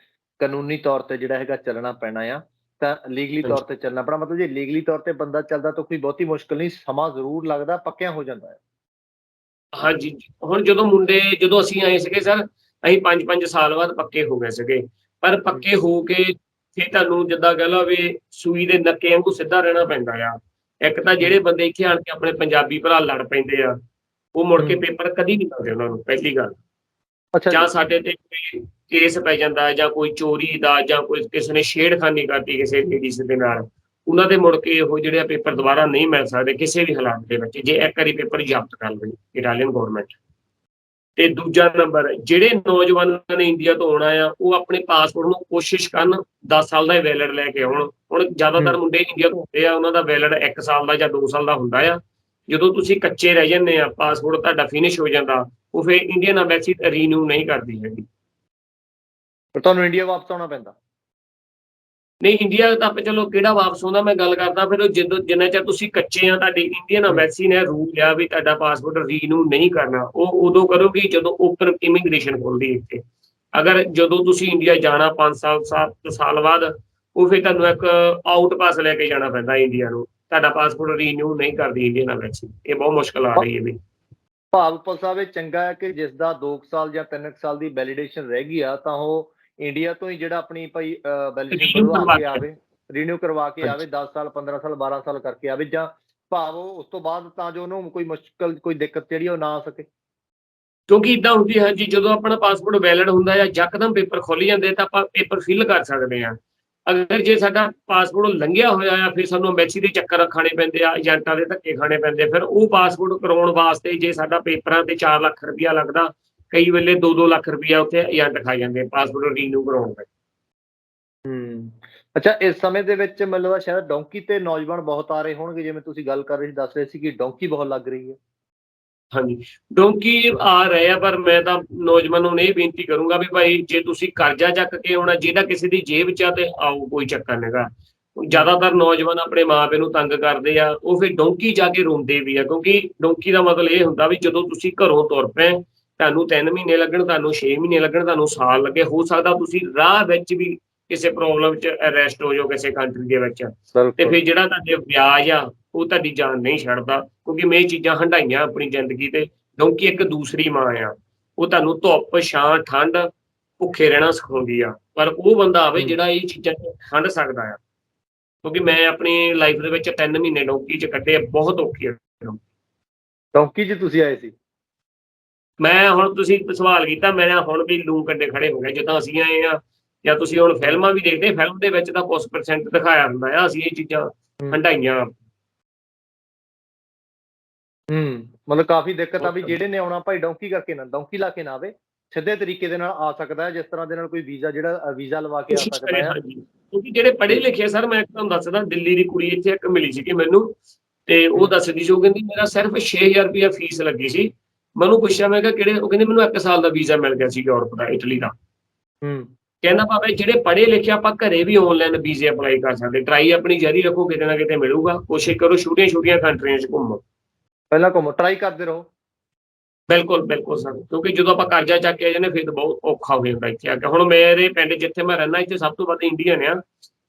ਕਾਨੂੰਨੀ ਤੌਰ ਤੇ ਜਿਹੜਾ ਹੈਗਾ ਚੱਲਣਾ ਪੈਣਾ ਆ, ਤਾਂ ਲੀਗਲੀ ਤੌਰ ਤੇ ਚੱਲਣਾ ਪੈਣਾ। ਮਤਲਬ ਜੇ ਲੀਗਲੀ ਤੌਰ ਤੇ ਬੰਦਾ ਚੱਲਦਾ ਤਾਂ ਕੋਈ ਬਹੁਤੀ ਮੁਸ਼ਕਲ ਨਹੀਂ, ਸਮਾਂ ਜ਼ਰੂਰ ਲੱਗਦਾ, ਪੱਕਿਆਂ ਹੋ ਜਾਂਦਾ ਹੈ। ਹਾਂਜੀ, ਹੁਣ ਜਦੋਂ ਅਸੀਂ ਆਏ ਸੀਗੇ ਸਰ, ਅਸੀਂ 5-5 ਸਾਲ ਬਾਅਦ ਪੱਕੇ ਹੋ ਗਏ ਸੀਗੇ। ਪਰ ਪੱਕੇ ਹੋ ਕੇ ਫਿਰ ਤੁਹਾਨੂੰ ਜਿੱਦਾਂ ਕਹਿ ਲਓ ਵੀ ਸੂਈ ਦੇ ਨੱਕੇ ਵਾਂਗੂ ਸਿੱਧਾ ਰਹਿਣਾ ਪੈਂਦਾ ਆ। ਇੱਕ ਤਾਂ ਜਿਹੜੇ ਬੰਦੇ ਇੱਥੇ ਆਣ ਕੇ ਆਪਣੇ ਪੰਜਾਬੀ ਭਰਾ ਲੜ ਪੈਂਦੇ ਆ, ਉਹ ਮੁੜ ਕੇ ਪੇਪਰ ਕਦੀ ਨਹੀਂ ਮਿਲਦੇ ਉਹਨਾਂ ਨੂੰ, ਪਹਿਲੀ ਗੱਲ। ਜਾਂ ਸਾਡੇ ਤੇ ਕੋਈ ਕੇਸ ਪੈ ਜਾਂਦਾ, ਜਾਂ ਕੋਈ ਚੋਰੀ ਦਾ, ਜਾਂ ਕੋਈ ਕਿਸੇ ਨੇ ਛੇੜਖਾਨੀ ਕਰਤੀ ਕਿਸੇ ਲੇਡੀਜ਼ ਦੇ ਨਾਲ, ਉਹਨਾਂ ਦੇ ਮੁੜ ਕੇ ਉਹ ਜਿਹੜੇ ਪੇਪਰ ਦੁਬਾਰਾ ਨਹੀਂ ਮਿਲ ਸਕਦੇ ਕਿਸੇ ਵੀ ਹਾਲਾਤ ਦੇ ਵਿੱਚ, ਜੇ ਇੱਕ ਵਾਰੀ ਪੇਪਰ ਜ਼ਬਤ ਕਰ ਲਵੇ ਇਟਾਲੀਅਨ ਗੌਰਮੈਂਟ। ਤੇ ਦੂਜਾ ਨੰਬਰ, ਜਿਹੜੇ ਨੌਜਵਾਨਾਂ ਨੇ ਇੰਡੀਆ ਤੋਂ ਆਉਣਾ ਆ, ਉਹ ਆਪਣੇ ਪਾਸਪੋਰਟ ਨੂੰ ਕੋਸ਼ਿਸ਼ ਕਰਨ 10 ਸਾਲ ਦਾ ਵੈਲਿਡ ਲੈ ਕੇ ਆਉਣ। ਹੁਣ ਜ਼ਿਆਦਾਤਰ ਮੁੰਡੇ ਇੰਡੀਆ ਤੋਂ ਆਉਂਦੇ ਆ, ਉਹਨਾਂ ਦਾ ਵੈਲਿਡ 1 ਸਾਲ ਦਾ ਜਾਂ 2 ਸਾਲ ਦਾ ਹੁੰਦਾ ਆ। ਜਦੋਂ ਤੁਸੀਂ ਕੱਚੇ ਰਹਿ ਜਾਂਦੇ ਆ, ਪਾਸਪੋਰਟ ਤੁਹਾਡਾ ਫਿਨਿਸ਼ ਹੋ ਜਾਂਦਾ, ਉਹ ਫਿਰ ਇੰਡੀਅਨ ਐਮਬੈਸੀ ਰੀਨਿਊ ਨਹੀਂ ਕਰਦੀ ਹੈਗੀ। ਤੁਹਾਨੂੰ ਇੰਡੀਆ ਵਾਪਸ ਆਉਣਾ ਪੈਂਦਾ? ਨਹੀਂ, ਇੰਡੀਆ ਤਾਂ ਚਲੋ ਕਿਹੜਾ ਵਾਪਸ ਆਉਂਦਾ, ਮੈਂ ਗੱਲ ਕਰਦਾ ਫਿਰ ਜਿੰਨਾ ਚਿਰ ਤੁਸੀਂ ਕੱਚੇ ਆ, ਤੁਹਾਡੀ ਇੰਡੀਅਨ ਐਮਬੈਸੀ ਨੇ ਰੂਲ ਆ ਵੀ ਤੁਹਾਡਾ ਪਾਸਪੋਰਟ ਰੀਨਿਊ ਨਹੀਂ ਕਰਨਾ। ਉਹ ਉਦੋਂ ਕਰੋਗੇ ਜਦੋਂ ਓਪਨ ਇਮੀਗ੍ਰੇਸ਼ਨ ਖੁੱਲਦੀ ਇੱਥੇ। ਅਗਰ ਜਦੋਂ ਤੁਸੀਂ ਇੰਡੀਆ ਜਾਣਾ 5 ਸਾਲ ਬਾਅਦ, ਉਹ ਫਿਰ ਤੁਹਾਨੂੰ ਇੱਕ ਆਊਟ ਪਾਸ ਲੈ ਕੇ ਜਾਣਾ ਪੈਂਦਾ ਇੰਡੀਆ ਨੂੰ, ਤੁਹਾਡਾ ਪਾਸਪੋਰਟ ਰੀਨਿਊ ਨਹੀਂ ਕਰਦੀ ਇੰਡੀਅਨ ਐਮਬੈਸੀ। ਇਹ ਬਹੁਤ ਮੁਸ਼ਕਲ ਆ ਰਹੀ ਹੈ ਵੀ। ਭਾਵ ਉੱਪਲ ਸਾਹਿਬ, ਇਹ ਚੰਗਾ ਹੈ ਕਿ ਜਿਸ ਦਾ 2 ਸਾਲ ਜਾਂ 3 ਸਾਲ ਦੀ ਵੈਲੀਡੇਸ਼ਨ ਰਹਿ ਗਈ ਆ, ਤਾਂ ਉਹ ਇੰਡੀਆ ਤੋਂ ਹੀ ਜਿਹੜਾ ਆਪਣੀ ਭਾਈ ਵੈਲੀਡੇਸ਼ਨ ਬਣਵਾ ਕੇ ਆਵੇ, ਰੀਨਿਊ ਕਰਵਾ ਕੇ ਆਵੇ, 10 ਸਾਲ 15 ਸਾਲ 12 ਸਾਲ ਕਰਕੇ ਆਵੇ, ਜਾਂ ਭਾਵ ਉਸ ਤੋਂ ਬਾਅਦ, ਤਾਂ ਜੋ ਉਹਨੂੰ ਕੋਈ ਮੁਸ਼ਕਲ ਕੋਈ ਦਿੱਕਤ ਜਿਹੜੀ ਉਹ ਨਾ ਆ ਸਕੇ। ਕਿਉਂਕਿ ਇੱਦਾਂ ਹੁੰਦੀ ਹੈ ਜੀ, ਜਦੋਂ ਆਪਣਾ ਪਾਸਪੋਰਟ ਵੈਲਿਡ ਹੁੰਦਾ ਹੈ, ਯਕਦਮ ਪੇਪਰ ਖੁੱਲ ਜਾਂਦੇ ਤਾਂ ਆਪਾਂ ਪੇਪਰ ਫਿਲ ਕਰ ਸਕਦੇ ਹਾਂ। ਅਗਰ ਜੇ ਸਾਡਾ ਪਾਸਪੋਰਟ ਲੰਘਿਆ ਹੋਇਆ ਆ, ਫਿਰ ਸਾਨੂੰ ਐਮਬੈਸੀ ਦੇ ਚੱਕਰ ਖਾਣੇ ਪੈਂਦੇ ਆ, ਏਜੰਟਾਂ ਦੇ ਧੱਕੇ ਖਾਣੇ ਪੈਂਦੇ। ਫਿਰ ਉਹ ਪਾਸਪੋਰਟ ਕਰਾਉਣ ਵਾਸਤੇ ਜੇ ਸਾਡਾ ਪੇਪਰਾਂ ਤੇ 4 ਲੱਖ ਰੁਪਇਆ ਲੱਗਦਾ, ਕਈ ਵੇਲੇ 2-2 ਲੱਖ ਰੁਪਇਆ ਉੱਥੇ ਏਜੰਟ ਖਾ ਜਾਂਦੇ ਪਾਸਪੋਰਟ ਰੀਨਿਊ ਕਰਾਉਣ ਦਾ। ਅੱਛਾ, ਇਸ ਸਮੇਂ ਦੇ ਵਿੱਚ ਮੈਨੂੰ ਲੱਗਦਾ ਸ਼ਾਇਦ ਡੋਂਕੀ ਤੇ ਨੌਜਵਾਨ ਬਹੁਤ ਆ ਰਹੇ ਹੋਣਗੇ, ਜਿਵੇਂ ਤੁਸੀਂ ਗੱਲ ਕਰ ਰਹੇ ਸੀ, ਦੱਸ ਰਹੇ ਸੀ ਕਿ ਡੋਂਕੀ ਬਹੁਤ ਲੱਗ ਰਹੀ ਹੈ। ਹਾਂਜੀ, ਡੋਂਕੀ ਆ ਰਹੇ ਆ, ਪਰ ਮੈਂ ਤਾਂ ਨੌਜਵਾਨਾਂ ਨੂੰ ਇਹ ਬੇਨਤੀ ਕਰੂੰਗਾ ਵੀ ਭਾਈ ਜੇ ਤੁਸੀਂ ਕਰਜ਼ਾ ਚੱਕ ਕੇ ਆਉਣਾ, ਜਿਹਦਾ ਕਿਸੇ ਦੀ ਜੇਬ 'ਚ ਆ, ਤੇ ਆਓ, ਕੋਈ ਚੱਕਰ ਨਹੀਂਗਾ। ਜ਼ਿਆਦਾਤਰ ਨੌਜਵਾਨ ਆਪਣੇ ਮਾਂ-ਪਿਓ ਨੂੰ ਤੰਗ ਕਰਦੇ ਆ, ਉਹ ਫਿਰ ਡੋਂਕੀ ਜਾ ਕੇ ਰੋਂਦੇ ਵੀ ਆ, ਕਿਉਂਕਿ ਡੋਂਕੀ ਦਾ ਮਤਲਬ ਇਹ ਹੁੰਦਾ ਵੀ ਜਦੋਂ ਤੁਸੀਂ ਘਰੋਂ ਤੁਰ ਪਏ, ਤੁਹਾਨੂੰ 3 ਮਹੀਨੇ ਲੱਗਣ, ਤੁਹਾਨੂੰ 6 ਮਹੀਨੇ ਲੱਗਣ, ਤੁਹਾਨੂੰ ਸਾਲ ਲੱਗੇ, ਹੋ ਸਕਦਾ ਤੁਸੀਂ ਰਾਹ ਵਿੱਚ ਵੀ ਕਿਸੇ ਪ੍ਰੋਬਲਮ 'ਚ ਅਰੈਸਟ ਹੋ ਜਾਓ ਕਿਸੇ ਕੰਟਰੀ ਦੇ ਵਿੱਚ, ਤੇ ਫਿਰ ਜਿਹੜਾ ਤੁਹਾਡੇ ਵਿਆਜ ਆ ਉਹ ਤੁਹਾਡੀ ਜਾਨ ਨਹੀਂ ਛੱਡਦਾ। ਕਿਉਂਕਿ ਮੈਂ ਇਹ ਚੀਜ਼ਾਂ ਹੰਢਾਈਆਂ ਆਪਣੀ ਜ਼ਿੰਦਗੀ ਤੇ। ਕਿਉਂਕਿ ਇੱਕ ਦੂਸਰੀ ਮਾਂ ਆ, ਉਹ ਤੁਹਾਨੂੰ ਧੁੱਪ, ਛਾਂ, ਠੰਡ, ਭੁੱਖੇ ਰਹਿਣਾ ਸਿਖਾਉਂਦੀ ਆ, ਪਰ ਉਹ ਬੰਦਾ ਆਵੇ ਜਿਹੜਾ ਇਹ ਚੀਜ਼ਾਂ ਹੰਢ ਸਕਦਾ ਆ। ਕਿਉਂਕਿ ਮੈਂ ਆਪਣੀ ਲਾਈਫ ਦੇ ਵਿੱਚ 3 ਮਹੀਨੇ ਡੋਂਕੀ 'ਚ ਕੱਢੇ, ਬਹੁਤ ਔਖੀ ਆ ਡੋਂਕੀ 'ਚ ਤੁਸੀਂ ਆਏ ਸੀ? ਮੈਂ ਹੁਣ ਤੁਸੀਂ ਸਵਾਲ ਕੀਤਾ, ਮੇਰੇ ਹੁਣ ਵੀ ਲੂ ਕੰਡੇ ਖੜੇ ਹੋ ਗਏ ਜਦੋਂ ਅਸੀਂ ਆਏ ਆ। ਜਾਂ ਤੁਸੀਂ ਹੁਣ ਫਿਲਮਾਂ ਵੀ ਦੇਖਦੇ, ਫਿਲਮ ਦੇ ਵਿੱਚ ਤਾਂ ਕੁਝ % ਦਿਖਾਇਆ ਹੁੰਦਾ ਆ, ਅਸੀਂ ਇਹ ਚੀਜ਼ਾਂ ਹੰਢਾਈਆਂ। ਮਤਲਬ ਕਾਫੀ ਦਿੱਕਤ ਆ ਵੀ ਜਿਹੜੇ ਨੇ ਆਉਣਾ ਭਾਈ ਡੋਂਕੀ ਕਰਕੇ ਨਾ, ਡੋਂਕੀ ਲਾ ਕੇ ਨਾ ਆਵੇ, ਸਿੱਧੇ ਤਰੀਕੇ ਦੇ ਨਾਲ ਆ ਸਕਦਾ ਹੈ, ਜਿਸ ਤਰ੍ਹਾਂ ਦੇ ਨਾਲ ਕੋਈ ਵੀਜ਼ਾ, ਜਿਹੜਾ ਵੀਜ਼ਾ ਲਵਾ ਕੇ ਆ ਸਕਦਾ ਹੈ। ਕਿਉਂਕਿ ਜਿਹੜੇ ਪੜ੍ਹੇ ਲਿਖੇ ਸਰ, ਮੈਂ ਤੁਹਾਨੂੰ ਦੱਸਦਾ, ਦਿੱਲੀ ਦੀ ਕੁੜੀ ਇੱਥੇ ਇੱਕ ਮਿਲੀ ਸੀ ਮੈਨੂੰ, ਤੇ ਉਹ ਦੱਸਦੀ ਸੀ, ਉਹ ਕਹਿੰਦੀ ਮੇਰਾ ਸਿਰਫ 6000 ਰੁਪਇਆ ਫੀਸ ਲੱਗੀ ਸੀ। ਮੈਨੂੰ ਪੁੱਛਿਆ, ਮੈਂ ਕਿਹਾ ਕਿਹੜੇ? ਉਹ ਕਹਿੰਦੇ ਮੈਨੂੰ 1 ਸਾਲ ਦਾ ਵੀਜ਼ਾ ਮਿਲ ਗਿਆ ਸੀ ਯੂਰਪ ਦਾ, ਇਟਲੀ ਦਾ। ਕਹਿੰਦਾ ਭਾਵੇਂ ਜਿਹੜੇ ਪੜ੍ਹੇ ਲਿਖੇ ਆਪਾਂ ਘਰੇ ਵੀ ਆਨਲਾਈਨ ਵੀਜ਼ੇ ਅਪਲਾਈ ਕਰ ਸਕਦੇ, ਟਰਾਈ ਆਪਣੀ ਜਾਰੀ ਰੱਖੋ, ਕਿਤੇ ਨਾ ਕਿਤੇ ਮਿਲੂਗਾ। ਕੋਸ਼ਿਸ਼ ਕਰੋ ਛੋਟੀਆਂ ਕੰਟਰੀਆਂ 'ਚ ਘੁੰਮੋ, ਪਹਿਲਾਂ ਘੁੰਮੋ, ਟਰਾਈ ਕਰਦੇ ਰਹੋ। ਬਿਲਕੁਲ, ਬਿਲਕੁਲ ਸਰ, ਕਿਉਂਕਿ ਜਦੋਂ ਆਪਾਂ ਕਰਜ਼ਾ ਚੱਕ ਕੇ ਆ ਜਾਂਦੇ ਫਿਰ ਤਾਂ ਬਹੁਤ ਔਖਾ ਹੋ ਜਾਂਦਾ ਇੱਥੇ ਆ ਕੇ। ਹੁਣ ਮੇਰੇ ਪਿੰਡ ਜਿੱਥੇ ਮੈਂ ਰਹਿੰਦਾ ਇੱਥੇ ਸਭ ਤੋਂ ਵੱਧ ਇੰਡੀਅਨ ਆ।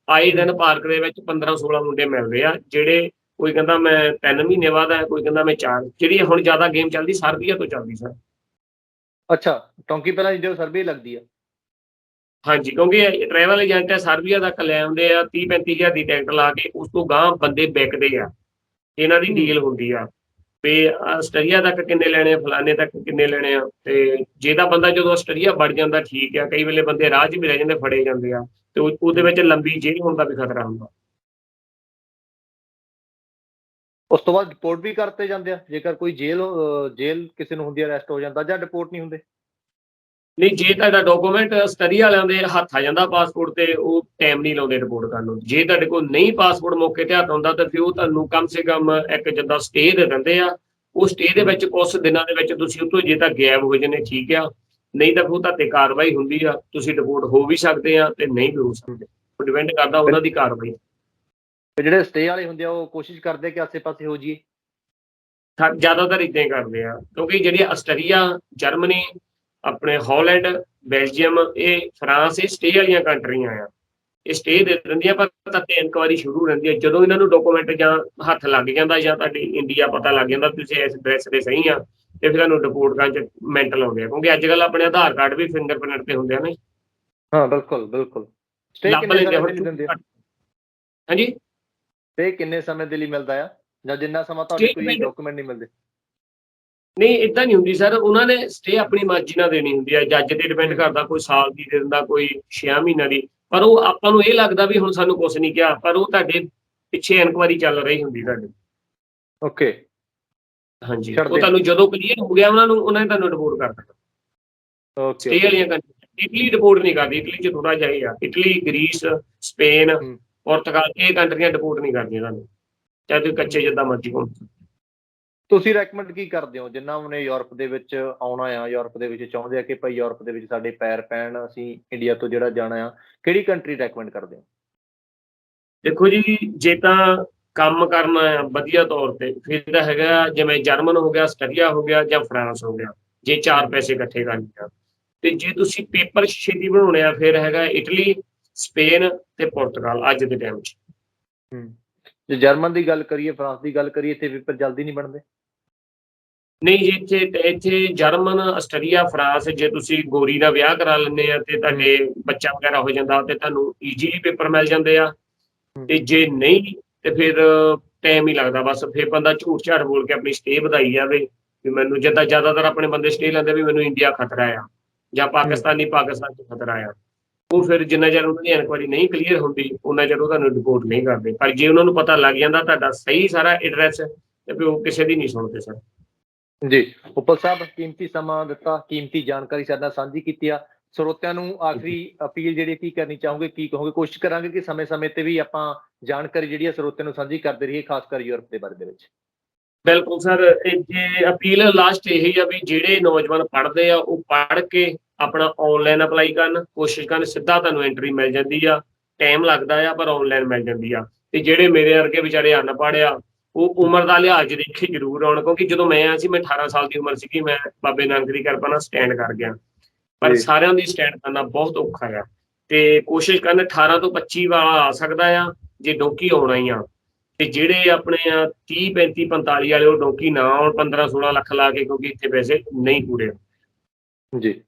ਆਏ ਦਿਨ ਪਾਰਕ ਦੇ ਵਿੱਚ 15-16 ਮੁੰਡੇ ਮਿਲਦੇ ਆ, ਜਿਹੜੇ ਕੋਈ ਕਹਿੰਦਾ ਮੈਂ 3 ਮਹੀਨੇ ਬਾਅਦ ਆਇਆ, ਕੋਈ ਕਹਿੰਦਾ ਮੈਂ 4। ਜਿਹੜੀ ਹੁਣ ਜ਼ਿਆਦਾ ਗੇਮ ਚੱਲਦੀ ਸਰਬੀਆ ਤੋਂ ਚੱਲਦੀ ਸਰ। ਅੱਛਾ, ਡੋਂਕੀ ਪਹਿਲਾਂ ਜੋ ਸਰਬੀ ਲੱਗਦੀ ਆ। ਹਾਂਜੀ, ਕਿਉਂਕਿ ਟਰੈਵਲ ਏਜੰਟ ਸਰਬੀਆ ਤੱਕ ਲੈ ਆਉਂਦੇ ਆ, 30-35 ਹਜ਼ਾਰ ਦੀ ਟਿਕਟ ਲਾ ਕੇ, ਉਸ ਤੋਂ ਗਾਂਹ ਬੰਦੇ ਵਿਕਦੇ ਆ, ਇਹਨਾਂ ਦੀ ਡੀਲ ਹੁੰਦੀ ਆ ਵੀ ਆਸਟ੍ਰੇਲੀਆ ਤੱਕ ਕਿੰਨੇ ਲੈਣੇ ਆ, ਫਲਾਣੇ ਤੱਕ ਕਿੰਨੇ ਲੈਣੇ ਆ। ਤੇ ਜੇ ਤਾਂ ਬੰਦਾ ਜਦੋਂ ਆਸਟ੍ਰੇਲੀਆ ਵੜ ਜਾਂਦਾ ਠੀਕ ਆ, ਕਈ ਵੇਲੇ ਬੰਦੇ ਰਾਹ 'ਚ ਵੀ ਰਹਿ ਜਾਂਦੇ, ਫੜੇ ਜਾਂਦੇ ਆ, ਤੇ ਉਹਦੇ ਵਿੱਚ ਲੰਬੀ ਜੇਲ੍ਹ ਹੋਣ ਦਾ ਵੀ ਖਤਰਾ ਹੁੰਦਾ। ਉਸ ਤੋਂ ਬਾਅਦ ਡਿਪੋਰਟ ਵੀ ਕਰਤੇ ਜਾਂਦੇ ਆ, ਜੇਕਰ ਕੋਈ ਜੇਲ੍ਹ ਕਿਸੇ ਨੂੰ ਹੁੰਦੀ, ਅਰੈਸਟ ਹੋ ਜਾਂਦਾ, ਜਾਂ ਡਿਪੋਰਟ ਨਹੀਂ ਹੁੰਦੇ? ਨਹੀਂ, ਜੇ ਤੁਹਾਡਾ ਡਾਕੂਮੈਂਟ ਸਟੱਡੀ ਵਾਲਿਆਂ ਦੇ ਹੱਥ ਆ ਜਾਂਦਾ ਪਾਸਪੋਰਟ ਤੇ, ਉਹ ਟਾਈਮ ਨਹੀਂ ਲਾਉਂਦੇ ਰਿਪੋਰਟ ਕਰਨ ਨੂੰ। ਜੇ ਤੁਹਾਡੇ ਕੋਲ ਨਹੀਂ ਪਾਸਪੋਰਟ ਮੌਕੇ ਤੇ ਹੱਥ ਆਉਂਦਾ ਤਾਂ ਫਿਰ ਉਹ ਤੁਹਾਨੂੰ ਕਮ ਸੇ ਕਮ ਇੱਕ ਜਿੱਦਾਂ ਸਟੇ ਦੇ ਦਿੰਦੇ ਆ। ਉਹ ਸਟੇ ਦੇ ਵਿੱਚ ਕੁਝ ਦਿਨਾਂ ਦੇ ਵਿੱਚ ਤੁਸੀਂ ਉੱਥੋਂ ਜੇ ਤਾਂ ਗਾਇਬ ਹੋ ਜਾਂਦੇ ਠੀਕ ਆ, ਨਹੀਂ ਤਾਂ ਫਿਰ ਉਹ ਤੁਹਾਡੇ ਕਾਰਵਾਈ ਹੁੰਦੀ ਆ, ਤੁਸੀਂ ਡਿਪੋਰਟ ਹੋ ਵੀ ਸਕਦੇ ਆ ਤੇ ਨਹੀਂ ਵੀ ਹੋ ਸਕਦੇ। ਉਹ ਡਿਪੈਂਡ ਕਰਦਾ ਉਹਨਾਂ ਦੀ ਕਾਰਵਾਈ। ਤੇ ਜਿਹੜੇ ਸਟੇ ਵਾਲੇ ਹੁੰਦੇ ਆ ਉਹ ਕੋਸ਼ਿਸ਼ ਕਰਦੇ ਕਿ ਆਸੇ-ਪਾਸੇ ਹੋ ਜਾਈਏ। ਜ਼ਿਆਦਾਤਰ ਇੱਦਾਂ ਹੀ ਕਰਦੇ ਆ, ਕਿਉਂਕਿ ਜਿਹੜੀ ਆਸਟਰੀਆ, ਜਰਮਨੀ, ਆਪਣੇ ਹਾਲੈਂਡ, ਬੈਲਜੀਅਮ, ਇਹ ਫਰਾਂਸ, ਇਹ ਸਟੇ ਵਾਲੀਆਂ ਕੰਟਰੀਆਂ ਆ। ਇਹ ਸਟੇ ਦੇ ਦਿੰਦੀਆਂ, ਪਰ ਤੁਹਾਡੀ ਇਨਕੁਆਇਰੀ ਸ਼ੁਰੂ ਰਹਿੰਦੀ ਹੈ ਜਦੋਂ ਇਹਨਾਂ ਨੂੰ ਡਾਕੂਮੈਂਟ ਜਾਂ ਹੱਥ ਲੱਗ ਜਾਂਦਾ ਜਾਂ ਤੁਹਾਡੀ ਇੰਡੀਆ ਪਤਾ ਲੱਗ ਜਾਂਦਾ ਤੁਸੀਂ ਇਸ ਐਡਰੈਸ ਤੇ ਸਹੀ ਆ, ਤੇ ਫਿਰ ਤੁਹਾਨੂੰ ਡਿਪੋਰਟ ਕਰਨ 'ਚ ਮਿੰਟ ਲਾਉਂਦੇ ਆ, ਕਿਉਂਕਿ ਅੱਜ ਕੱਲ੍ਹ ਆਪਣੇ ਆਧਾਰ ਕਾਰਡ ਵੀ ਫਿੰਗਰਪ੍ਰਿੰਟ ਤੇ ਹੁੰਦੇ ਆ ਨਾ। ਹਾਂ, ਬਿਲਕੁਲ ਬਿਲਕੁਲ। ਸਟੇ ਲੱਭ ਕਿੰਨੇ ਲੈਂਦੇ ਸਮੇਂ ਲਈ ਦਿੰਦੇ ਆ? ਹਾਂਜੀ, ਸਟੇ ਕਿੰਨੇ ਸਮੇਂ ਦੇ ਲਈ ਮਿਲਦਾ ਆ, ਜਾਂ ਜਿੰਨਾ ਸਮਾਂ ਤੁਹਾਡੇ ਕੋਈ ਡਾਕੂਮੈਂਟ ਨਹੀਂ ਮਿਲਦੇ? ਨਹੀਂ, ਏਦਾਂ ਨਹੀਂ ਹੁੰਦੀ ਸਰ, ਉਹਨਾਂ ਨੇ ਸਟੇ ਆਪਣੀ ਮਰਜ਼ੀ ਨਾਲ ਦੇਣੀ ਹੁੰਦੀ ਹੈ, ਜੱਜ ਤੇ ਡਿਪੈਂਡ ਕਰਦਾ, ਕੋਈ ਸਾਲ ਦੀ ਦੇ ਦਿੰਦਾ, ਕੋਈ 6 ਮਹੀਨਿਆਂ ਦੀ। ਪਰ ਉਹ ਆਪਾਂ ਨੂੰ ਇਹ ਲੱਗਦਾ ਵੀ ਹੁਣ ਸਾਨੂੰ ਕੁਛ ਨਹੀਂ ਕਿਹਾ, ਪਰ ਉਹ ਤੁਹਾਡੇ ਪਿੱਛੇ ਇਨਕੁਆਇਰੀ ਚੱਲ ਰਹੀ ਹੁੰਦੀ ਤੁਹਾਡੀ। ਓਕੇ, ਹਾਂਜੀ, ਉਹ ਤੁਹਾਨੂੰ ਜਦੋਂ ਕਲੀਅਰ ਹੋ ਗਿਆ ਉਹਨਾਂ ਨੇ ਤੁਹਾਨੂੰ ਰਿਪੋਰਟ ਕਰ ਦਿੱਤਾ। ਓਕੇ। ਸਟੇ ਵਾਲੀਆਂ ਕੰਟਰੀ, ਇਟਲੀ ਰਿਪੋਰਟ ਨਹੀਂ ਕਰਦੀ, ਇਟਲੀ 'ਚ ਥੋੜਾ ਜਿਹਾ ਹੀ ਆ। ਇਟਲੀ, ਗ੍ਰੀਸ, ਸਪੇਨ, ਪੁਰਤਗਾਲ, ਇਹ ਕੰਟਰੀਆਂ ਰਿਪੋਰਟ ਨਹੀਂ ਕਰਦੀਆਂ ਤੁਹਾਨੂੰ, ਚਾਹੇ ਤੁਸੀਂ ਕੱਚੇ ਜਿੱਦਾਂ ਮਰਜ਼ੀ ਘੁੰਮ। ਤੁਸੀਂ ਰეკਮੈਂਡ ਕੀ ਕਰਦੇ ਹੋ ਜਿਨ੍ਹਾਂ ਨੇ ਯੂਰਪ ਦੇ ਵਿੱਚ ਆਉਣਾ ਆ, ਯੂਰਪ ਦੇ ਵਿੱਚ ਚਾਹੁੰਦੇ ਆ ਕਿ ਭਾਈ ਯੂਰਪ ਦੇ ਵਿੱਚ ਸਾਡੇ ਪੈਰ ਪੈਣ, ਅਸੀਂ ਇੰਡੀਆ ਤੋਂ ਜਿਹੜਾ ਜਾਣਾ ਆ, ਕਿਹੜੀ ਕੰਟਰੀ ਰეკਮੈਂਡ ਕਰਦੇ ਹੋ? ਦੇਖੋ ਜੀ, ਜੇ ਤਾਂ ਕੰਮ ਕਰਨਾ ਆ ਵਧੀਆ ਤੌਰ ਤੇ, ਫਿਰ ਤਾਂ ਹੈਗਾ ਜਿਵੇਂ ਜਰਮਨ ਹੋ ਗਿਆ, ਆਸਟਰੀਆ ਹੋ ਗਿਆ ਜਾਂ ਫਰਾਂਸ ਹੋ ਗਿਆ, ਜੇ 4 ਪੈਸੇ ਇਕੱਠੇ ਕਰਨੇ ਆ। ਤੇ ਜੇ ਤੁਸੀਂ ਪੇਪਰ ਛੇਤੀ ਬਣਾਉਣੇ ਆ, ਫਿਰ ਹੈਗਾ ਇਟਲੀ, ਸਪੇਨ ਤੇ ਪੁਰਤਗਾਲ ਅੱਜ ਦੇ ਟਾਈਮ 'ਚ। ਜੇ ਜਰਮਨ ਦੀ ਗੱਲ ਕਰੀਏ, ਫਰਾਂਸ ਦੀ ਗੱਲ ਕਰੀਏ, ਇੱਥੇ ਪੇਪਰ ਜਲਦੀ ਨਹੀਂ ਬਣਦੇ? ਨਹੀਂ ਜੀ, ਇੱਥੇ ਜਰਮਨ, ਆਸਟਰੀਆ, ਫਰਾਂਸ, ਜੇ ਤੁਸੀਂ ਗੋਰੀ ਦਾ ਵਿਆਹ ਕਰਾ ਲੈਂਦੇ ਆ ਤੇ ਤੁਹਾਡੇ ਬੱਚਾ ਵਗੈਰਾ ਹੋ ਜਾਂਦਾ ਤੇ ਤੁਹਾਨੂੰ ਈਜ਼ੀਲੀ ਪੇਪਰ ਮਿਲ ਜਾਂਦੇ ਆ। ਤੇ ਜੇ ਨਹੀਂ ਤੇ ਫਿਰ ਟਾਈਮ ਹੀ ਲੱਗਦਾ, ਬਸ ਫਿਰ ਬੰਦਾ ਝੂਠ ਝਾਠ ਬੋਲ ਕੇ ਆਪਣੀ ਸਟੇ ਵਧਾਈ ਜਾਵੇ ਵੀ ਮੈਨੂੰ, ਜਿੱਦਾਂ ਜ਼ਿਆਦਾਤਰ ਆਪਣੇ ਬੰਦੇ ਸਟੇ ਲੈਂਦੇ ਵੀ ਮੈਨੂੰ ਇੰਡੀਆ ਖਤਰਾ ਆ ਜਾਂ ਪਾਕਿਸਤਾਨ 'ਚ ਖਤਰਾ ਆ। ਉਹ ਫਿਰ ਜਿੰਨਾ ਚਿਰ ਉਹਨਾਂ ਦੀ ਇਨਕੁਆਇਰੀ ਨਹੀਂ ਕਲੀਅਰ ਹੁੰਦੀ, ਉਹਨਾਂ ਚਿਰ ਉਹ ਤੁਹਾਨੂੰ ਰਿਪੋਰਟ ਨਹੀਂ ਕਰਦੇ। ਪਰ ਜੇ ਉਹਨਾਂ ਨੂੰ ਪਤਾ ਲੱਗ ਜਾਂਦਾ ਤੁਹਾਡਾ ਸਹੀ ਸਾਰਾ ਐਡਰੈਸ, ਤੇ ਫਿਰ ਉਹ ਕਿਸੇ ਦੀ ਨਹੀਂ ਸੁਣਦੇ ਸਰ। ਜੀ, ਉੱਪਲ ਸਾਹਿਬ, ਕੀਮਤੀ ਸਮਾਂ ਦਿੱਤਾ, ਕੀਮਤੀ ਜਾਣਕਾਰੀ ਸਾਡੇ ਨਾਲ ਸਾਂਝੀ ਕੀਤੀ ਆ। ਸਰੋਤਿਆਂ ਨੂੰ ਆਖਰੀ ਅਪੀਲ ਜਿਹੜੀ ਕੀ ਕਰਨੀ ਚਾਹੋਗੇ, ਕੀ ਕਹੋਗੇ? ਕੋਸ਼ਿਸ਼ ਕਰਾਂਗੇ ਕਿ ਸਮੇਂ-ਸਮੇਂ ਤੇ ਵੀ ਆਪਾਂ ਜਾਣਕਾਰੀ ਜਿਹੜੀ ਆ ਸਰੋਤਿਆਂ ਨੂੰ ਸਾਂਝੀ ਕਰਦੇ ਰਹੀਏ, ਖਾਸ ਕਰ ਯੂਰਪ ਦੇ ਬਾਰੇ ਦੇ ਵਿੱਚ। ਬਿਲਕੁਲ ਸਰ, ਜੇ ਅਪੀਲ ਲਾਸਟ ਇਹੀ ਆ ਵੀ ਜਿਹੜੇ ਨੌਜਵਾਨ ਪੜ੍ਹਦੇ ਆ ਉਹ ਪੜ੍ਹ ਕੇ ਆਪਣਾ ਆਨਲਾਈਨ ਅਪਲਾਈ ਕਰਨ, ਕੋਸ਼ਿਸ਼ ਕਰਨ, ਸਿੱਧਾ ਤੁਹਾਨੂੰ ਐਂਟਰੀ ਮਿਲ ਜਾਂਦੀ ਆ। ਟਾਈਮ ਲੱਗਦਾ ਆ ਪਰ ਆਨਲਾਈਨ ਮਿਲ ਜਾਂਦੀ ਆ। ਤੇ ਜਿਹੜੇ ਮੇਰੇ ਵਰਗੇ ਵਿਚਾਰੇ ਅਨਪੜ੍ਹ ਆ, ਉਹ ਉਮਰ ਦਾ ਲਿਹਾਜ਼ ਦੇਖੇ ਜ਼ਰੂਰ ਆਉਣ, ਕਿਉਂਕਿ ਜਦੋਂ ਮੈਂ ਆਇਆ ਸੀ ਮੈਂ 18 ਸਾਲ ਦੀ ਉਮਰ ਸੀਗੀ, ਮੈਂ ਬਾਬੇ ਨਾਨਕ ਦੀ ਕਿਰਪਾ ਨਾਲ ਸਟੈਂਡ ਕਰ ਗਿਆ। ਪਰ ਸਾਰਿਆਂ ਦੀ ਸਟੈਂਡ ਕਰਨਾ ਬਹੁਤ ਔਖਾ ਆ, ਤੇ ਕੋਸ਼ਿਸ਼ ਕਰਨ 18 ਤੋਂ 25 ਵਾਲਾ ਆ ਸਕਦਾ ਆ ਜੇ ਡੋਂਕੀ ਆਉਣਾ ਹੀ ਆ। ਤੇ ਜਿਹੜੇ ਆਪਣੇ 30, 35, 45 ਵਾਲੇ ਉਹ ਡੋਂਕੀ ਨਾ ਆਉਣ 15-16 ਲੱਖ ਲਾ ਕੇ, ਕਿਉਂਕਿ ਇੱਥੇ ਪੈਸੇ ਨਹੀਂ ਪੂਰੇ। ਜੀ,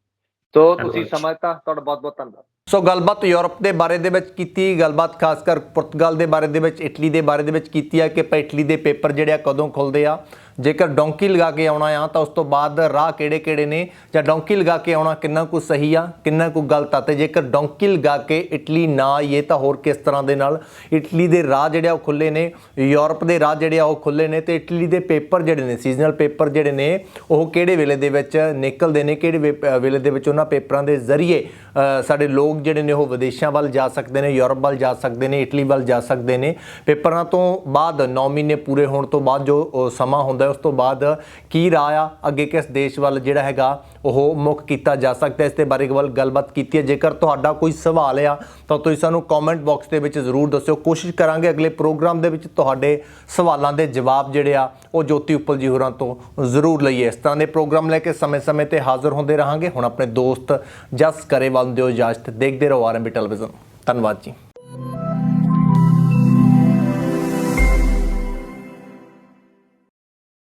ਤੋ ਤੁਸੀਂ ਸਮਾਂ ਦਿੱਤਾ, ਤੁਹਾਡਾ ਬਹੁਤ ਬਹੁਤ ਧੰਨਵਾਦ। ਸੋ ਗੱਲਬਾਤ ਯੂਰਪ ਦੇ ਬਾਰੇ ਦੇ ਵਿੱਚ ਕੀਤੀ, ਗੱਲਬਾਤ ਖਾਸ ਕਰ ਪੁਰਤਗਾਲ ਦੇ ਬਾਰੇ ਦੇ ਵਿੱਚ, ਇਟਲੀ ਦੇ ਬਾਰੇ ਦੇ ਵਿੱਚ ਕੀਤੀ ਆ ਕਿ ਇਟਲੀ ਦੇ ਪੇਪਰ ਜਿਹੜੇ ਆ ਕਦੋਂ ਖੁੱਲ੍ਹਦੇ ਆ, ਜੇਕਰ ਡੋਂਕੀ ਲਗਾ ਕੇ ਆਉਣਾ ਆ ਤਾਂ ਉਸ ਤੋਂ ਬਾਅਦ ਰਾਹ ਕਿਹੜੇ-ਕਿਹੜੇ ਨੇ, ਜਾਂ ਡੋਂਕੀ ਲਗਾ ਕੇ ਆਉਣਾ ਕਿੰਨਾ ਕੁ ਸਹੀ ਆ, ਕਿੰਨਾ ਕੁ ਗਲਤ ਆ। ਤੇ ਜੇਕਰ ਡੋਂਕੀ ਲਗਾ ਕੇ ਇਟਲੀ ਨਾ ਆਈਏ ਤਾਂ ਹੋਰ ਕਿਸ ਤਰ੍ਹਾਂ ਦੇ ਨਾਲ ਇਟਲੀ ਦੇ ਰਾਹ ਜਿਹੜੇ ਆ ਉਹ ਖੁੱਲ੍ਹੇ ਨੇ, ਯੂਰਪ ਦੇ ਰਾਹ ਜਿਹੜੇ ਆ ਉਹ ਖੁੱਲ੍ਹੇ ਨੇ, ਤੇ ਇਟਲੀ ਦੇ ਪੇਪਰ ਜਿਹੜੇ ਨੇ, ਸੀਜ਼ਨਲ ਪੇਪਰ ਜਿਹੜੇ ਨੇ ਉਹ ਕਿਹੜੇ ਵੇਲੇ ਦੇ ਵਿੱਚ ਨਿਕਲਦੇ ਨੇ, ਕਿਹੜੇ ਵੇਲੇ ਦੇ ਵਿੱਚ ਉਹਨਾਂ ਪੇਪਰਾਂ ਦੇ ਜ਼ਰੀਏ ਸਾਡੇ ਲੋਕ ਜਿਹੜੇ ਨੇ ਉਹ ਵਿਦੇਸ਼ਾਂ ਵੱਲ ਜਾ ਸਕਦੇ ਨੇ, ਯੂਰਪ ਵੱਲ ਜਾ ਸਕਦੇ ਨੇ, ਇਟਲੀ ਵੱਲ ਜਾ ਸਕਦੇ ਨੇ। ਪੇਪਰਾਂ ਤੋਂ ਬਾਅਦ 9 ਮਹੀਨੇ ਪੂਰੇ ਹੋਣ ਤੋਂ ਬਾਅਦ ਜੋ ਸਮਾਂ ਹੁੰਦਾ ਹੁੰਦਾ ਉਸ ਤੋਂ ਬਾਅਦ ਕੀ ਰਾਹ ਆ ਅੱਗੇ ਕਿਸ ਦੇਸ਼ ਵੱਲ ਜਿਹੜਾ ਹੈਗਾ ਉਹ ਮੁੱਖ ਕੀਤਾ ਜਾ ਸਕਦਾ, ਇਸ ਦੇ ਬਾਰੇ ਗੱਲਬਾਤ ਕੀਤੀ ਹੈ। ਜੇਕਰ ਤੁਹਾਡਾ ਕੋਈ ਸਵਾਲ ਆ ਤਾਂ ਤੁਸੀਂ ਸਾਨੂੰ ਕਮੈਂਟ ਬਾਕਸ ਦੇ ਵਿੱਚ ਜ਼ਰੂਰ ਦੱਸਿਓ। ਕੋਸ਼ਿਸ਼ ਕਰਾਂਗੇ ਅਗਲੇ ਪ੍ਰੋਗਰਾਮ ਦੇ ਵਿੱਚ ਤੁਹਾਡੇ ਸਵਾਲਾਂ ਦੇ ਜਵਾਬ ਜਿਹੜੇ ਆ ਉਹ ਜੋਤੀ ਉੱਪਲ ਜੀ ਹੋਰਾਂ ਤੋਂ ਜ਼ਰੂਰ ਲਈਏ। ਇਸ ਤਰ੍ਹਾਂ ਦੇ ਪ੍ਰੋਗਰਾਮ ਲੈ ਕੇ ਸਮੇਂ-ਸਮੇਂ ਤੇ ਹਾਜ਼ਰ ਹੁੰਦੇ ਰਹਾਂਗੇ। ਹੁਣ ਆਪਣੇ ਦੋਸਤ ਜਸ ਕਰੇਵਾਲ ਨੂੰ ਦਿਓ ਇਜਾਜ਼ਤ। ਦੇਖਦੇ ਰਹੋ RMB ਟੈਲੀਵਿਜ਼ਨ। ਧੰਨਵਾਦ ਜੀ।